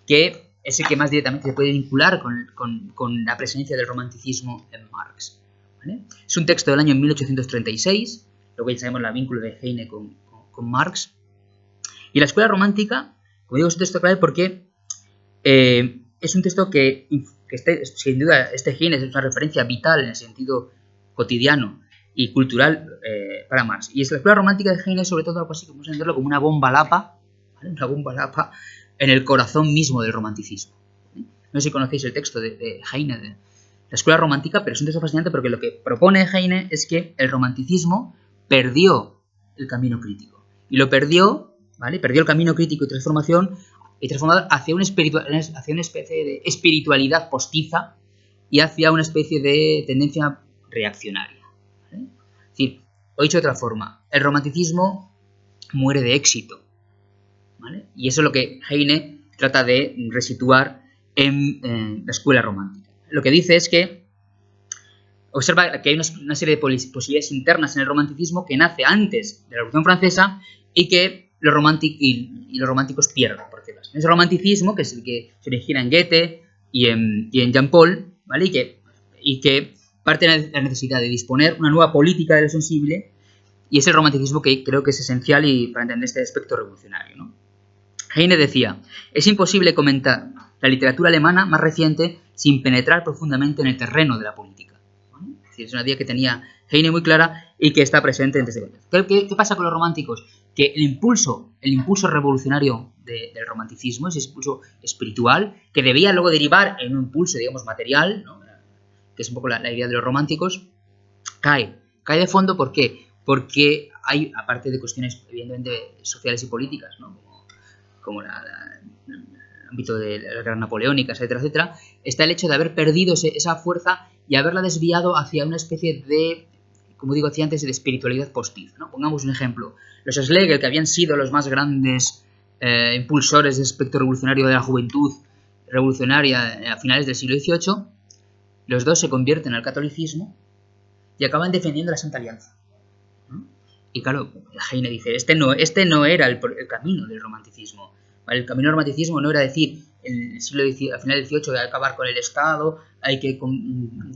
que es el que más directamente se puede vincular con la presencia del romanticismo en Marx, ¿vale? Es un texto del año 1836, luego ya sabemos el vínculo de Heine con Marx. Y la escuela romántica, como digo, es un texto clave porque es un texto que sin duda, Heine es una referencia vital en el sentido cotidiano y cultural para Marx. Y es la escuela romántica de Heine, sobre todo, algo así que vamos a entenderlo como una bomba lapa, ¿vale? Una bomba lapa en el corazón mismo del romanticismo, ¿vale? No sé si conocéis el texto de Heine, de la escuela romántica, pero es un texto fascinante porque lo que propone Heine es que el romanticismo perdió el camino crítico. Y lo perdió, ¿vale? Perdió el camino crítico y transformado hacia una especie de espiritualidad postiza y hacia una especie de tendencia reaccionaria. Es decir, o dicho de otra forma, el romanticismo muere de éxito, ¿vale? Y eso es lo que Heine trata de resituar en la escuela romántica. Lo que dice es que observa que hay una serie de posibilidades internas en el romanticismo que nace antes de la Revolución Francesa y que los románticos pierden. Porque ese romanticismo, que es el que se origina en Goethe y en Jean Paul, ¿vale? y que parte de la necesidad de disponer una nueva política de lo sensible, y es el romanticismo que creo que es esencial y para entender este aspecto revolucionario, ¿no? Heine decía: es imposible comentar la literatura alemana más reciente sin penetrar profundamente en el terreno de la política, ¿vale? Es decir, es una idea que tenía Heine muy clara y que está presente en este contexto. ¿Qué pasa con los románticos? Que el impulso revolucionario del romanticismo, ese impulso espiritual, que debía luego derivar en un impulso, digamos, material, ¿no? Que es un poco la idea de los románticos, cae de fondo. ¿Por qué? Porque hay, aparte de cuestiones evidentemente sociales y políticas, ¿no? como el ámbito de la guerra napoleónica, etcétera, etcétera, está el hecho de haber perdido esa fuerza y haberla desviado hacia una especie de, como digo decía antes, de espiritualidad postiza, ¿no? Pongamos un ejemplo. Los Schlegel, que habían sido los más grandes impulsores del aspecto revolucionario de la juventud revolucionaria a finales del siglo XVIII, los dos se convierten al catolicismo y acaban defendiendo la Santa Alianza, ¿no? Y claro, Heine dice, este no era el camino del romanticismo, ¿vale? El camino del romanticismo no era decir, en el siglo XIX, al final del XVIII, hay que acabar con el Estado, hay que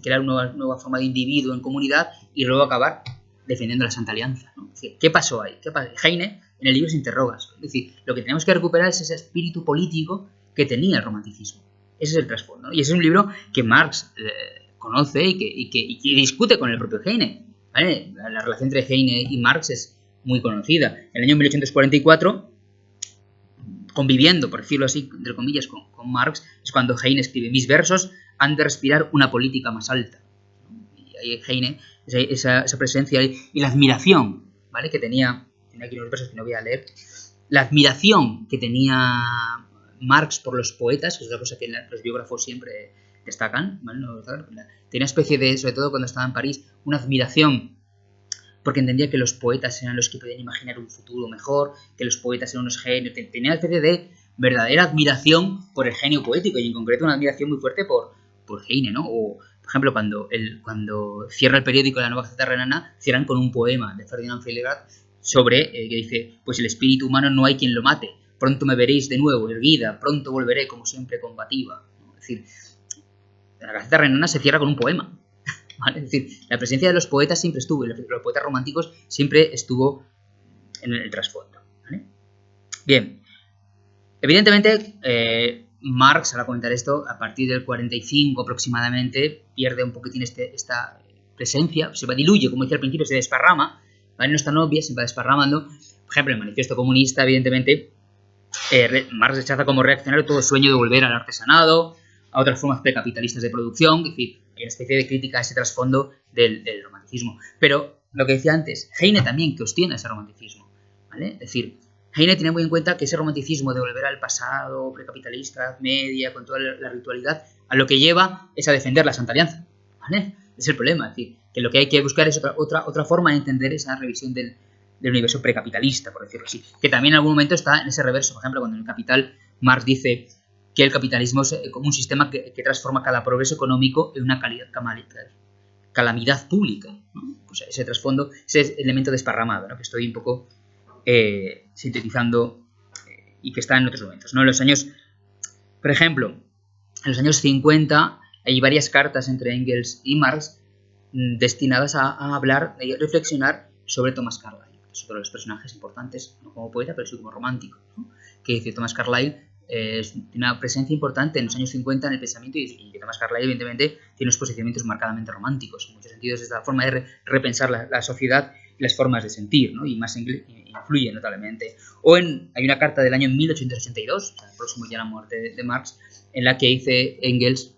crear una nueva forma de individuo en comunidad y luego acabar defendiendo la Santa Alianza, ¿no? Es decir, ¿qué pasó ahí? Heine en el libro se interroga. Es decir, lo que tenemos que recuperar es ese espíritu político que tenía el romanticismo. Ese es el trasfondo, ¿no? Y ese es un libro que Marx conoce y que discute con el propio Heine, ¿vale? La relación entre Heine y Marx es muy conocida. En el año 1844, conviviendo, por decirlo así, entre comillas, con Marx, es cuando Heine escribe: mis versos han de respirar una política más alta. Y ahí Heine, esa presencia y la admiración, ¿vale? Que tenía aquí unos versos que no voy a leer, la admiración que tenía Marx por los poetas, que es una cosa que los biógrafos siempre destacan, ¿vale? Tenía una especie de, sobre todo cuando estaba en París, una admiración porque entendía que los poetas eran los que podían imaginar un futuro mejor, que los poetas eran unos genios. Tenía una especie de verdadera admiración por el genio poético y en concreto una admiración muy fuerte por Heine, ¿no? O, por ejemplo, cuando cierra el periódico La Nueva Gaceta Renana, cierran con un poema de Ferdinand Freiligrath sobre, que dice: pues el espíritu humano no hay quien lo mate, pronto me veréis de nuevo erguida, pronto volveré como siempre combativa, ¿no? Es decir, la Gaceta Renana se cierra con un poema, ¿vale? Es decir, la presencia de los poetas siempre estuvo, y los poetas románticos siempre estuvo en el trasfondo. ¿Vale? Bien, evidentemente Marx, ahora comentar esto, a partir del 45 aproximadamente, pierde un poquitín esta presencia, se diluye, como decía al principio, se desparrama, ¿vale? No es tan obvia, se va desparramando. Por ejemplo, el Manifiesto Comunista, evidentemente, Marx rechaza como reaccionario todo sueño de volver al artesanado, a otras formas precapitalistas de producción, es decir, hay una especie de crítica a ese trasfondo del romanticismo. Pero lo que decía antes, Heine también cuestiona ese romanticismo, ¿vale? Es decir, Heine tiene muy en cuenta que ese romanticismo de volver al pasado precapitalista, Edad Media, con toda la ritualidad, a lo que lleva es a defender la Santa Alianza, ¿vale? Es el problema, es decir, que lo que hay que buscar es otra forma de entender esa revisión del universo precapitalista, por decirlo así, que también en algún momento está en ese reverso. Por ejemplo, cuando en el Capital Marx dice que el capitalismo es como un sistema que transforma cada progreso económico en una calamidad pública, ¿no? Pues ese trasfondo, ese elemento desparramado, ¿no? Que estoy un poco sintetizando y que está en otros momentos, ¿no? En los años, por ejemplo, en los años 50 hay varias cartas entre Engels y Marx destinadas a hablar y reflexionar sobre Thomas Carlyle, que es otro de los personajes importantes, no como poeta, pero sí como romántico, ¿no? Que dice Thomas Carlyle tiene una presencia importante en los años 50 en el pensamiento, y que Thomas Carlyle evidentemente tiene unos posicionamientos marcadamente románticos. En muchos sentidos es la forma de repensar la sociedad y las formas de sentir, ¿no? Y más influye notablemente. Hay una carta del año 1882, o sea, próximo ya a la muerte de Marx, en la que dice Engels,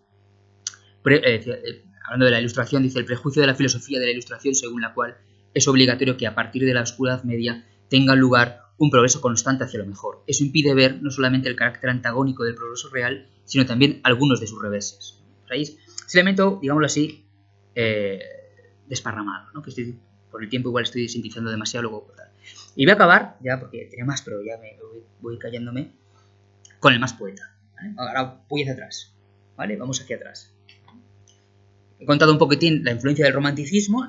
hablando de la Ilustración, dice: el prejuicio de la filosofía de la Ilustración, según la cual es obligatorio que a partir de la Oscuridad Media tenga lugar un progreso constante hacia lo mejor. Eso impide ver no solamente el carácter antagónico del progreso real, sino también algunos de sus reveses. ¿Veis? Ese elemento, digámoslo así, desparramado, ¿no? Que por el tiempo igual estoy sintetizando demasiado, luego tal. Y voy a acabar, ya porque tenía más, pero ya voy callándome, con el más poeta, ¿vale? Ahora voy hacia atrás, ¿vale? Vamos hacia atrás. He contado un poquitín la influencia del romanticismo,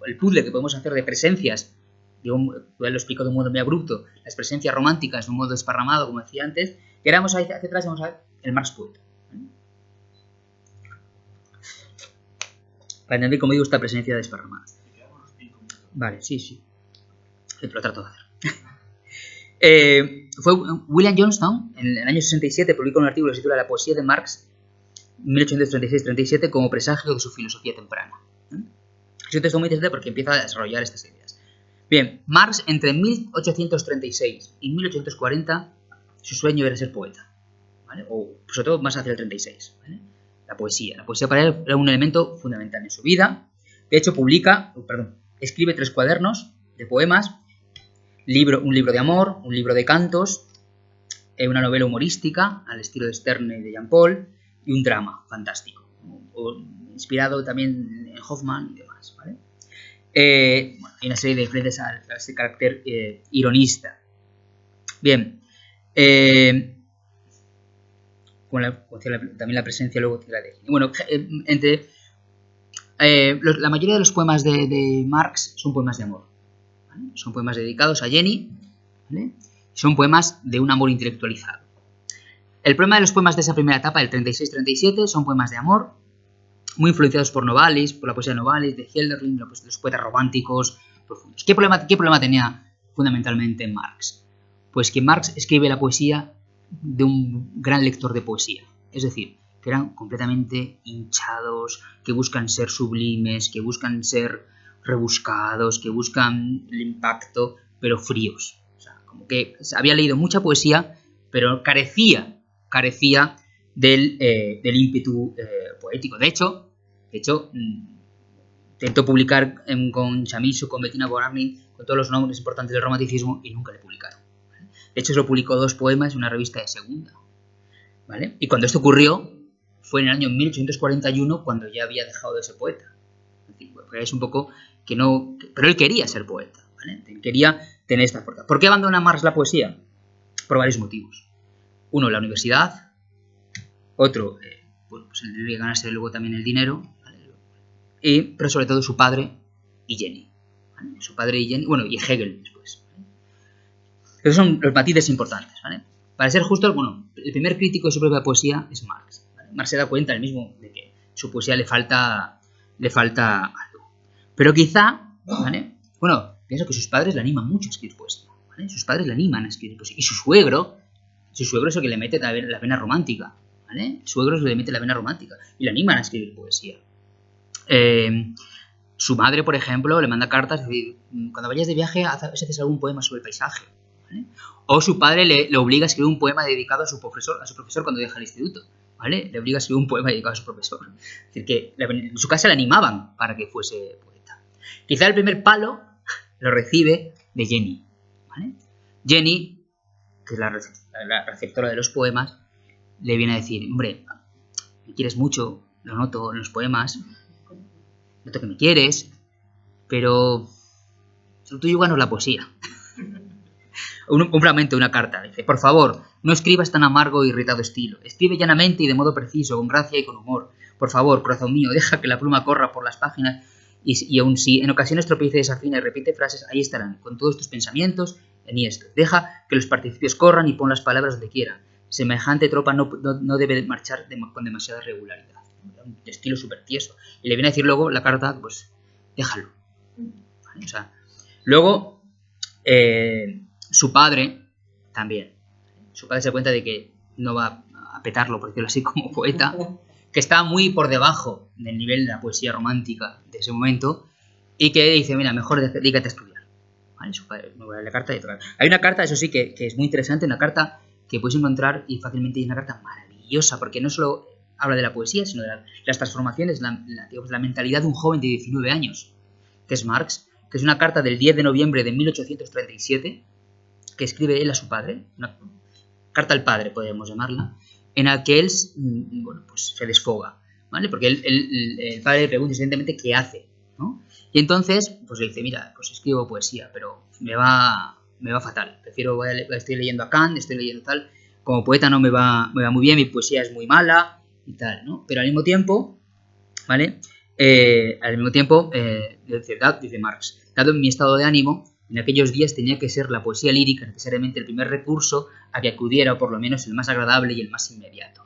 el puzzle que podemos hacer de presencias. Lo he explicado de un modo muy abrupto, las presencias románticas de un modo desparramado, como decía antes, y ahora vamos hacia atrás y vamos a ver el Marx poeta. Para entender, como digo, esta presencia desparramada. Vale, sí. Lo trato de hacer. Fue William Johnstone, en el año 67, publicó un artículo que se titula La poesía de Marx, 1836-37, como presagio de su filosofía temprana. Es un texto muy interesante porque empieza a desarrollar estas ideas. Bien, Marx, entre 1836 y 1840, su sueño era ser poeta, ¿vale? O sobre todo más hacia el 36, ¿vale? La poesía para él era un elemento fundamental en su vida. De hecho, escribe 3 cuadernos de poemas, un libro de amor, un libro de cantos, una novela humorística al estilo de Sterne y de Jean Paul, y un drama fantástico, inspirado también en Hoffman y demás, ¿vale? Hay una serie de referencias a este carácter ironista. Bien, también la presencia luego de la de... Bueno, la mayoría de los poemas de Marx son poemas de amor, ¿vale? Son poemas dedicados a Jenny, ¿vale? Son poemas de un amor intelectualizado. El problema de los poemas de esa primera etapa, del 36-37, son poemas de amor, muy influenciados por Novalis, por la poesía de Novalis, de Hölderlin, los poetas románticos profundos. ¿Qué problema tenía fundamentalmente Marx? Pues que Marx escribe la poesía de un gran lector de poesía, es decir, que eran completamente hinchados, que buscan ser sublimes, que buscan ser rebuscados, que buscan el impacto, pero fríos. O sea, como que había leído mucha poesía, pero carecía del ímpetu poético. De hecho, intentó publicar con Chamisso, con Bettina von Arnim, con todos los nombres importantes del romanticismo, y nunca le publicaron, ¿vale? De hecho, solo publicó 2 poemas en una revista de segunda, ¿vale? Y cuando esto ocurrió, fue en el año 1841, cuando ya había dejado de ser poeta. Es un poco que no... Pero él quería ser poeta, ¿vale? Él quería tener esta fuerza. ¿Por qué abandona Marx la poesía? Por varios motivos. Uno, la universidad. Otro, pues el de ganarse luego también el dinero, ¿vale? Pero sobre todo su padre y Jenny, ¿vale? Su padre y Jenny, bueno, y Hegel después, ¿vale? Esos son los matices importantes, ¿vale? Para ser justo, bueno, el primer crítico de su propia poesía es Marx, ¿vale? Marx se da cuenta él mismo de que su poesía le falta algo. Pero quizá, ¿vale? Bueno, piensa que sus padres le animan mucho a escribir poesía, ¿vale? Sus padres le animan a escribir poesía. Y su suegro es el que le mete la vena romántica, ¿vale? El suegro es el que le mete la vena romántica y le animan a escribir poesía. Su madre, por ejemplo, le manda cartas, es decir, cuando vayas de viaje, haces algún poema sobre el paisaje, ¿vale? O su padre le obliga a escribir un poema dedicado a su profesor cuando deja el instituto, ¿vale? Le obliga a escribir un poema dedicado a su profesor. Es decir, que en su casa le animaban para que fuese poeta. Quizá el primer palo lo recibe de Jenny, ¿vale? Jenny, que es la receptora de los poemas, le viene a decir, hombre, me quieres mucho, lo noto en los poemas, noto que me quieres, pero lo tuyo igual no es la poesía. Un fragmento de una carta, dice, por favor, no escribas tan amargo e irritado estilo, escribe llanamente y de modo preciso, con gracia y con humor. Por favor, corazón mío, deja que la pluma corra por las páginas y aun si en ocasiones tropiece y desafina y repite frases, ahí estarán, con todos tus pensamientos enhiestos. Deja que los participios corran y pon las palabras donde quieran. Semejante tropa no debe marchar con demasiada regularidad. Un estilo súper tieso. Y le viene a decir luego la carta, pues, déjalo. ¿Vale? O sea, luego, su padre también. Su padre se da cuenta de que no va a petarlo, por decirlo así, como poeta, que está muy por debajo del nivel de la poesía romántica de ese momento, y que dice, mira, mejor dedícate a estudiar. ¿Vale? Su padre me va a dar la carta y tocar. Hay una carta, eso sí, que es muy interesante, una carta que puedes encontrar y fácilmente, es una carta maravillosa, porque no solo habla de la poesía, sino de las transformaciones, la mentalidad de un joven de 19 años, que es Marx, que es una carta del 10 de noviembre de 1837, que escribe él a su padre, una carta al padre, podemos llamarla, en la que él, bueno, pues se desfoga, ¿vale? Porque el padre le pregunta insistentemente qué hace, ¿no? Y entonces, pues le dice, mira, pues escribo poesía, pero me va fatal, estoy leyendo a Kant, estoy leyendo tal, como poeta no me va muy bien, mi poesía es muy mala y tal, ¿no? Pero al mismo tiempo, ¿vale? Dice Marx, dado mi estado de ánimo, en aquellos días tenía que ser la poesía lírica necesariamente el primer recurso a que acudiera, o por lo menos el más agradable y el más inmediato.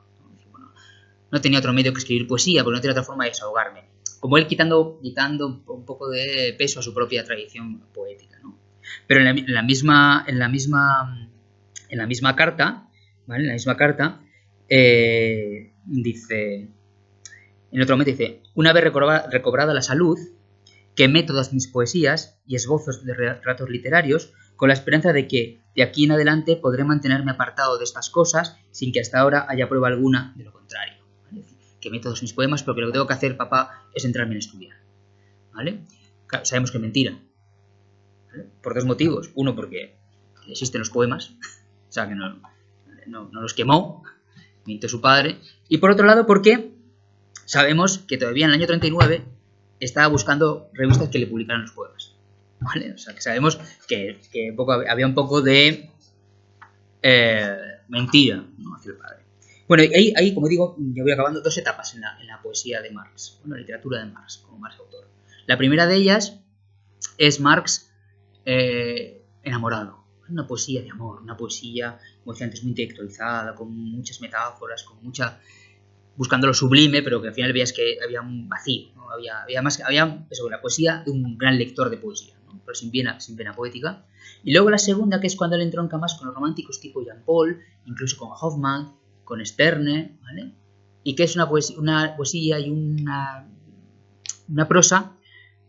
Bueno, no tenía otro medio que escribir poesía, porque no tenía otra forma de desahogarme. Como él quitando un poco de peso a su propia tradición poética, ¿no? Pero en la misma carta, ¿vale? En la misma carta dice, en otro momento dice, una vez recobrada la salud, quemé todas mis poesías y esbozos de relatos literarios con la esperanza de que de aquí en adelante podré mantenerme apartado de estas cosas sin que hasta ahora haya prueba alguna de lo contrario. ¿Vale? Quemé todos mis poemas porque lo que tengo que hacer, papá, es entrarme en estudiar. ¿Vale? Claro, sabemos que es mentira. ¿Vale? Por dos motivos. Uno, porque existen los poemas, o sea que no los quemó, mintió su padre. Y por otro lado, porque sabemos que todavía en el año 39 estaba buscando revistas que le publicaran los poemas, ¿vale? O sea, que sabemos que había un poco de mentira, ¿no?, hacia el padre. Bueno, ahí, como digo, ya voy acabando, dos etapas en la poesía de Marx, en la literatura de Marx, como Marx autor. La primera de ellas es Marx enamorado. Una poesía de amor, una poesía, como decía antes, muy intelectualizada, con muchas metáforas, buscando lo sublime, pero que al final veías que había un vacío, ¿no? Había eso, la poesía de un gran lector de poesía, ¿no? Pero sin vena poética. Y luego la segunda, que es cuando él entronca más con los románticos tipo Jean Paul, incluso con Hoffmann, con Sterne, ¿vale? Y que es una poesía y una prosa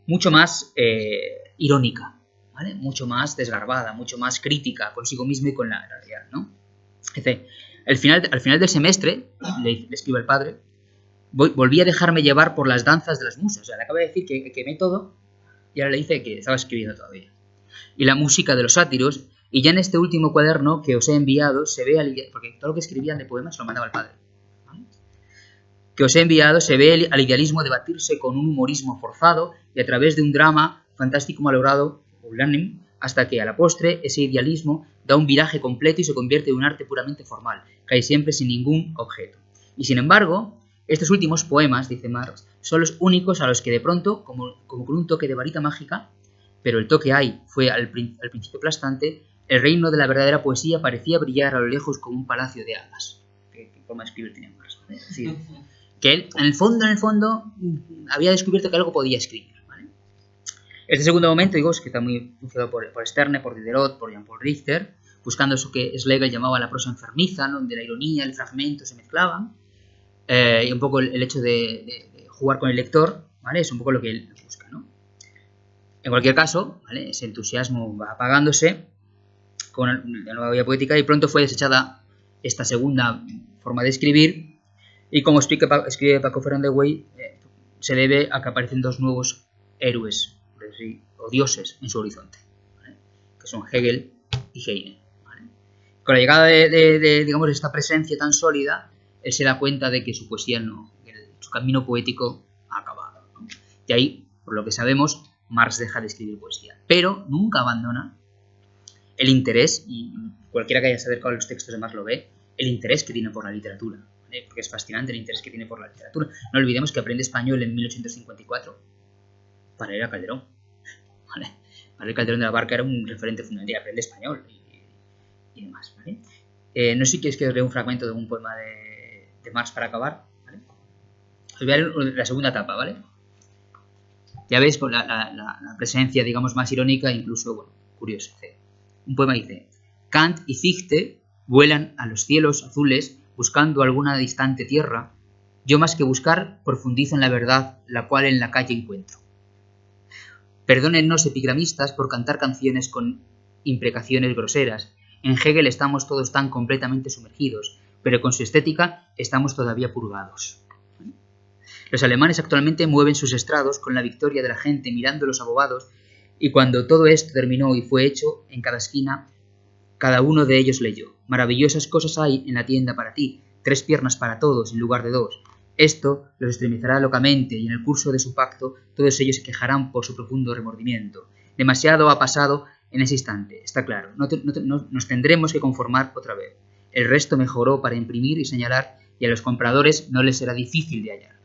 mucho más irónica, ¿vale? Mucho más desgarbada, mucho más crítica consigo mismo y con la realidad, ¿no? Dice, al final del semestre, le escribe al padre, volví a dejarme llevar por las danzas de las musas. O sea, le acaba de decir que quemé todo y ahora le dice que estaba escribiendo todavía. Y la música de los sátiros, y ya en este último cuaderno que os he enviado se ve, porque todo lo que escribían de poemas lo mandaba al padre, ¿vale? Que os he enviado se ve al idealismo debatirse con un humorismo forzado y a través de un drama fantástico malogrado, unánime, hasta que a la postre ese idealismo da un viraje completo y se convierte en un arte puramente formal, casi siempre sin ningún objeto. Y sin embargo, estos últimos poemas, dice Marx, son los únicos a los que de pronto, como con un toque de varita mágica, pero el toque fue al principio aplastante, el reino de la verdadera poesía parecía brillar a lo lejos como un palacio de hadas. ¿Qué forma de escribir tenía Marx? ¿Vale? Es decir, que él, en el fondo, había descubierto que algo podía escribir, ¿vale? Este segundo momento, digo, es que está muy influenciado por Sterne, por Diderot, por Jean-Paul Richter, buscando eso que Schlegel llamaba la prosa enfermiza, ¿no? Donde la ironía y el fragmento se mezclaban, y un poco el hecho de jugar con el lector, ¿vale? Es un poco lo que él busca, ¿no? En cualquier caso, ¿vale? Ese entusiasmo va apagándose con la nueva vía poética y pronto fue desechada esta segunda forma de escribir, y como escribe Paco Fernández Güell, se debe a que aparecen dos nuevos héroes o dioses en su horizonte, ¿vale? Que son Hegel y Heine, ¿vale? Con la llegada digamos, esta presencia tan sólida, él se da cuenta de que su poesía su camino poético ha acabado, ¿no? Y ahí, por lo que sabemos, Marx deja de escribir poesía, pero nunca abandona el interés, y cualquiera que haya acercado a los textos de Marx lo ve, el interés que tiene por la literatura, ¿vale? Porque es fascinante el interés que tiene por la literatura. No olvidemos que aprende español en 1854 para ir a Calderón, ¿vale? Para el Calderón de la Barca era un referente fundamental, aprende español y demás, ¿vale? No sé si quieres que os lea un fragmento de un poema de Marx para acabar, ¿vale? Os voy a leer la segunda etapa, ¿vale? Ya veis con la presencia, digamos, más irónica, incluso, bueno, curiosa. Un poema dice: Kant y Fichte vuelan a los cielos azules buscando alguna distante tierra. Yo más que buscar, profundizo en la verdad, la cual en la calle encuentro. Perdónennos epigramistas por cantar canciones con imprecaciones groseras. En Hegel estamos todos tan completamente sumergidos, pero con su estética estamos todavía purgados. Los alemanes actualmente mueven sus estrados con la victoria de la gente mirando los abogados, y cuando todo esto terminó y fue hecho, en cada esquina, cada uno de ellos leyó: maravillosas cosas hay en la tienda para ti, 3 piernas para todos en lugar de 2. Esto los estremecerá locamente, y en el curso de su pacto todos ellos se quejarán por su profundo remordimiento. Demasiado ha pasado en ese instante, está claro. Nos tendremos que conformar otra vez. El resto mejoró para imprimir y señalar, y a los compradores no les será difícil de hallar.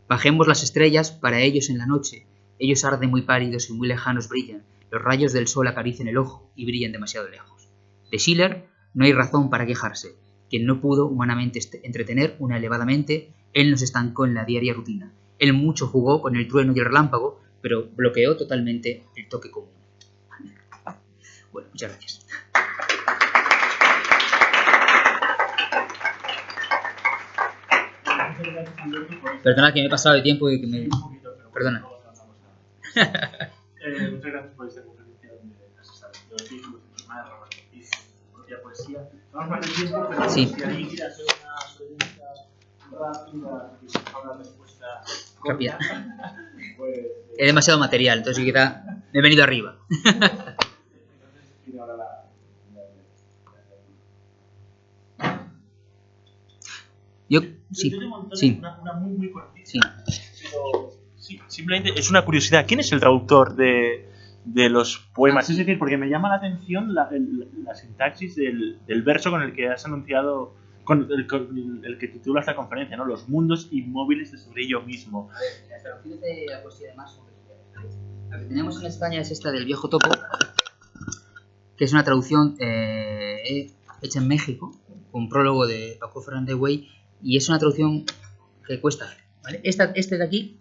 Bajemos las estrellas para ellos en la noche. Ellos arden muy pálidos y muy lejanos brillan. Los rayos del sol acarician el ojo y brillan demasiado lejos. De Schiller no hay razón para quejarse. Quien no pudo humanamente entretener una elevada mente, él nos estancó en la diaria rutina. Él mucho jugó con el trueno y el relámpago, pero bloqueó totalmente el toque común. Bueno, muchas gracias. Perdona que me he pasado de tiempo y que me... Perdona.
Muchas gracias por esta conferencia donde has estado. Yo sí, más y propia poesía. Vamos más de tiempo, pero
sí.
Si alguien quiere hacer unas preguntas rápidas y una respuesta
rápida,
pues...
He demasiado material, entonces quizá me he venido arriba.
Entonces, tiene ahora
Yo sí.
Una muy cortita.
Sí.
Pero sí, simplemente es una curiosidad. ¿Quién es el traductor de los poemas? Es decir, porque me llama la atención la sintaxis del verso con el que has anunciado, con el que titula esta conferencia, ¿no? Los mundos inmóviles de sobre ello mismo.
A ver, las traducciones de la poesía de Marx son vegetales. La que tenemos en España es esta del Viejo Topo, que es una traducción hecha en México, con prólogo de Paco Fernández Güell, y es una traducción que cuesta hacer, ¿vale? Este de aquí,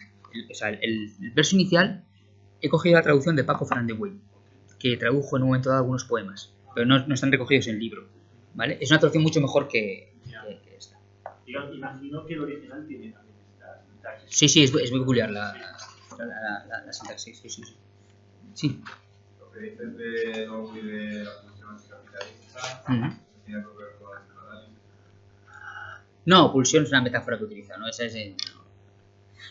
el verso inicial, he cogido la traducción de Paco Fernández Güell, que tradujo en un momento dado algunos poemas, pero no están recogidos en el libro, ¿vale? Es una traducción mucho mejor que esta.
Imagino que el original tiene también esta sintaxis.
Sí, es muy peculiar la sintaxis, sí.
Lo que dices de Lowell y de la pulsión anticapitalista, ¿tiene que ver con el psicoanálisis?
No, pulsión es una metáfora que utiliza, ¿no?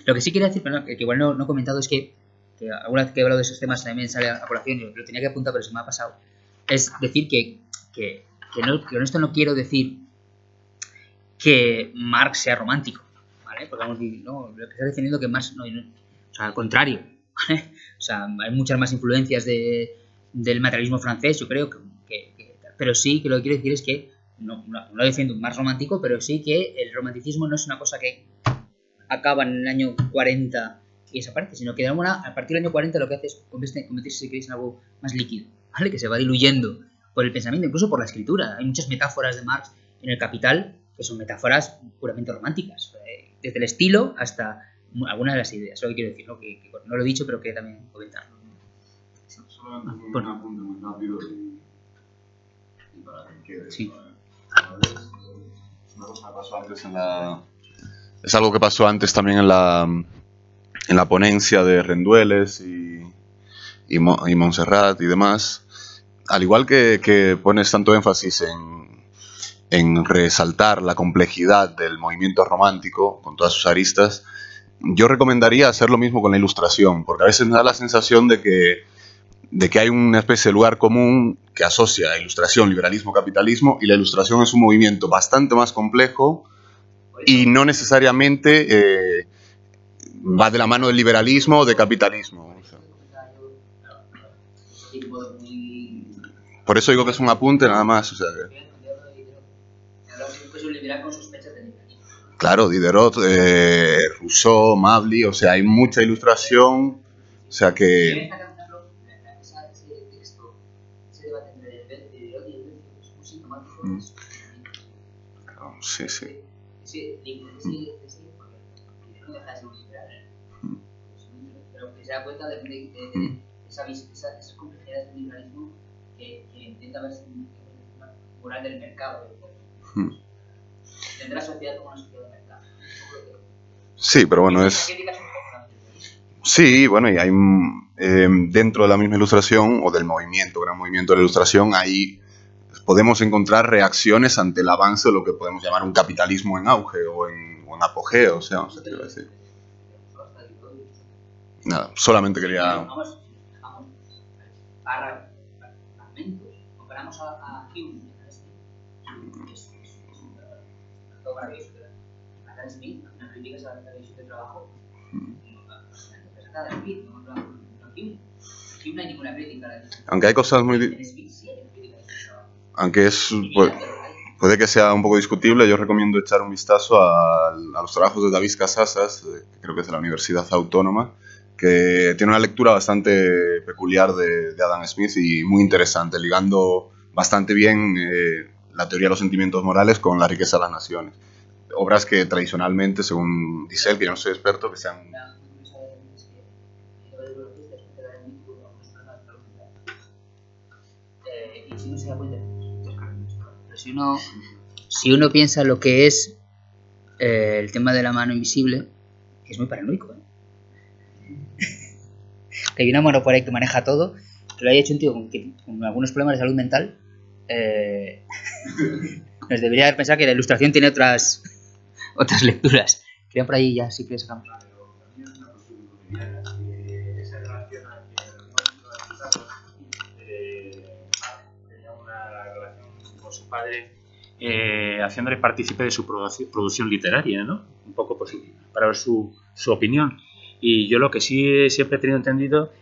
Lo que sí quería decir, pero que igual no he comentado, es que alguna vez que he hablado de esos temas también sale a colación, y lo tenía que apuntar pero se me ha pasado, es decir que con esto no quiero decir que Marx sea romántico, ¿vale? Porque vamos, no, lo que está defendiendo que Marx no, o sea, al contrario, ¿vale? O sea, hay muchas más influencias del materialismo francés, yo creo, pero sí que lo que quiero decir es que no defiendo un Marx romántico, pero sí que el romanticismo no es una cosa que acaba en el año 40 y desaparece, sino que de alguna, a partir del año 40 lo que hace es convertirse, si queréis, en algo más líquido, ¿vale? Que se va diluyendo por el pensamiento, incluso por la escritura. Hay muchas metáforas de Marx en El Capital que son metáforas puramente románticas, desde el estilo hasta algunas de las ideas. Eso es lo que quiero decir, ¿no? Que no lo he dicho, pero quería también comentarlo.
solamente un apunte muy rápido y para que quede.
Sí.
Una cosa que pasó antes es algo que pasó antes también en la ponencia de Rendueles y Montserrat y demás. Al igual que pones tanto énfasis en resaltar la complejidad del movimiento romántico con todas sus aristas, yo recomendaría hacer lo mismo con la ilustración, porque a veces me da la sensación de que hay una especie de lugar común que asocia ilustración, liberalismo, capitalismo, y la ilustración es un movimiento bastante más complejo y no necesariamente va de la mano del liberalismo o del capitalismo. O sea. Por eso digo que es un apunte nada más. O sea, claro, Diderot, Rousseau, Mably, o sea, hay mucha ilustración, o sea que... Sí, sí.
Pero que se da cuenta de esas complejidades del liberalismo que intenta ver una moral del mercado. Tendrá sociedad como una sociedad de mercado.
Sí, pero bueno, es... Sí, bueno, y hay dentro de la misma ilustración o del movimiento, gran movimiento de la ilustración, ahí podemos encontrar reacciones ante el avance de lo que podemos llamar un capitalismo en auge o en apogeo, o sea, no sé qué iba a decir. Nada, solamente quería...
Comparamos a Hume, que es todo maravilloso. Adam Smith, una crítica a la visión de trabajo, presenta a Adam Smith, no Hume. Hume no hay ninguna crítica.
Aunque hay cosas muy... Aunque es... Puede que sea un poco discutible, yo recomiendo echar un vistazo a los trabajos de David Casasas, que creo que es de la Universidad Autónoma, que tiene una lectura bastante peculiar de Adam Smith y muy interesante, ligando bastante bien la teoría de los sentimientos morales con la riqueza de las naciones. Obras que tradicionalmente, según dice él, que yo no soy experto, que sean...
Si uno piensa lo que es el tema de la mano invisible, es muy paranoico, que hay una mano por ahí que maneja todo, que lo haya hecho un tío con algunos problemas de salud mental, nos debería haber pensado que la ilustración tiene otras lecturas. Quería por ahí ya, sí que sacamos.
Esa relación a que tenía una relación con su padre, haciéndole partícipe de su producción literaria, ¿no? Un poco para su opinión. Y yo lo que sí siempre he tenido entendido,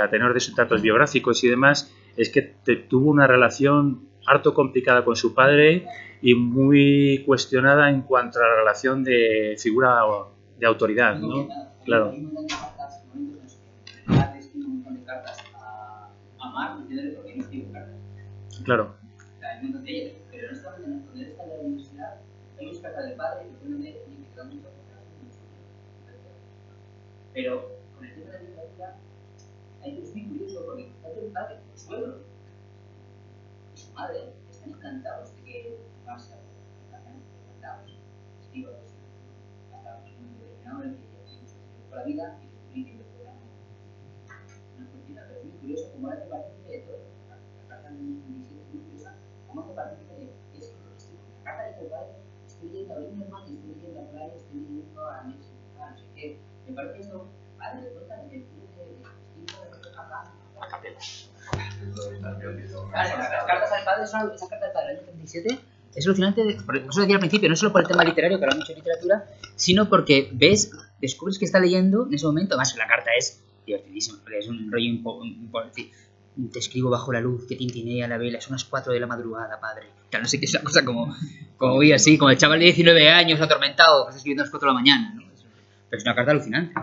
a tenor de sus datos biográficos y demás, es que tuvo una relación harto complicada con su padre y muy cuestionada en cuanto a la relación de figura de autoridad, ¿no? Claro. Claro. Pero no estaba en la universidad, hay una carta del padre que pone que queda mucho. Pero con el tema de la literatura hay que ser curioso porque tanto el padre como el suegro y su madre están encantados de que pase encantados. Digo, hasta un determinado en que ya tiene toda la vida y que descubrí que fuera una cuestión, pero es muy curioso cómo hace partícipe de todo. La carta del 17 es muy curiosa, cómo hace partícipe de eso. La carta de tu padre, estoy leyendo a Benjamin, estoy leyendo a Playa, estoy leyendo a Nixon, no sé qué. Me parece eso, padre de cuenta de que tiene las cartas al padre son esa carta del padre del año 37. Es alucinante, por eso decía al principio, no solo por el tema literario, que habla mucho de literatura, sino porque descubres que está leyendo en ese momento. Además, la carta es divertidísima, porque es un rollo te escribo bajo la luz que tintinea la vela, son las 4 de la madrugada, padre. Claro, no sé qué es una cosa como voy así, como el chaval de 19 años atormentado, que está escribiendo a las 4 de la mañana, ¿no? Pero es una carta alucinante.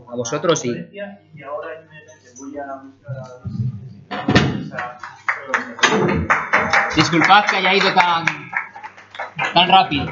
A vosotros sí. Y ahora voy a buscar
Disculpad que haya ido tan rápido.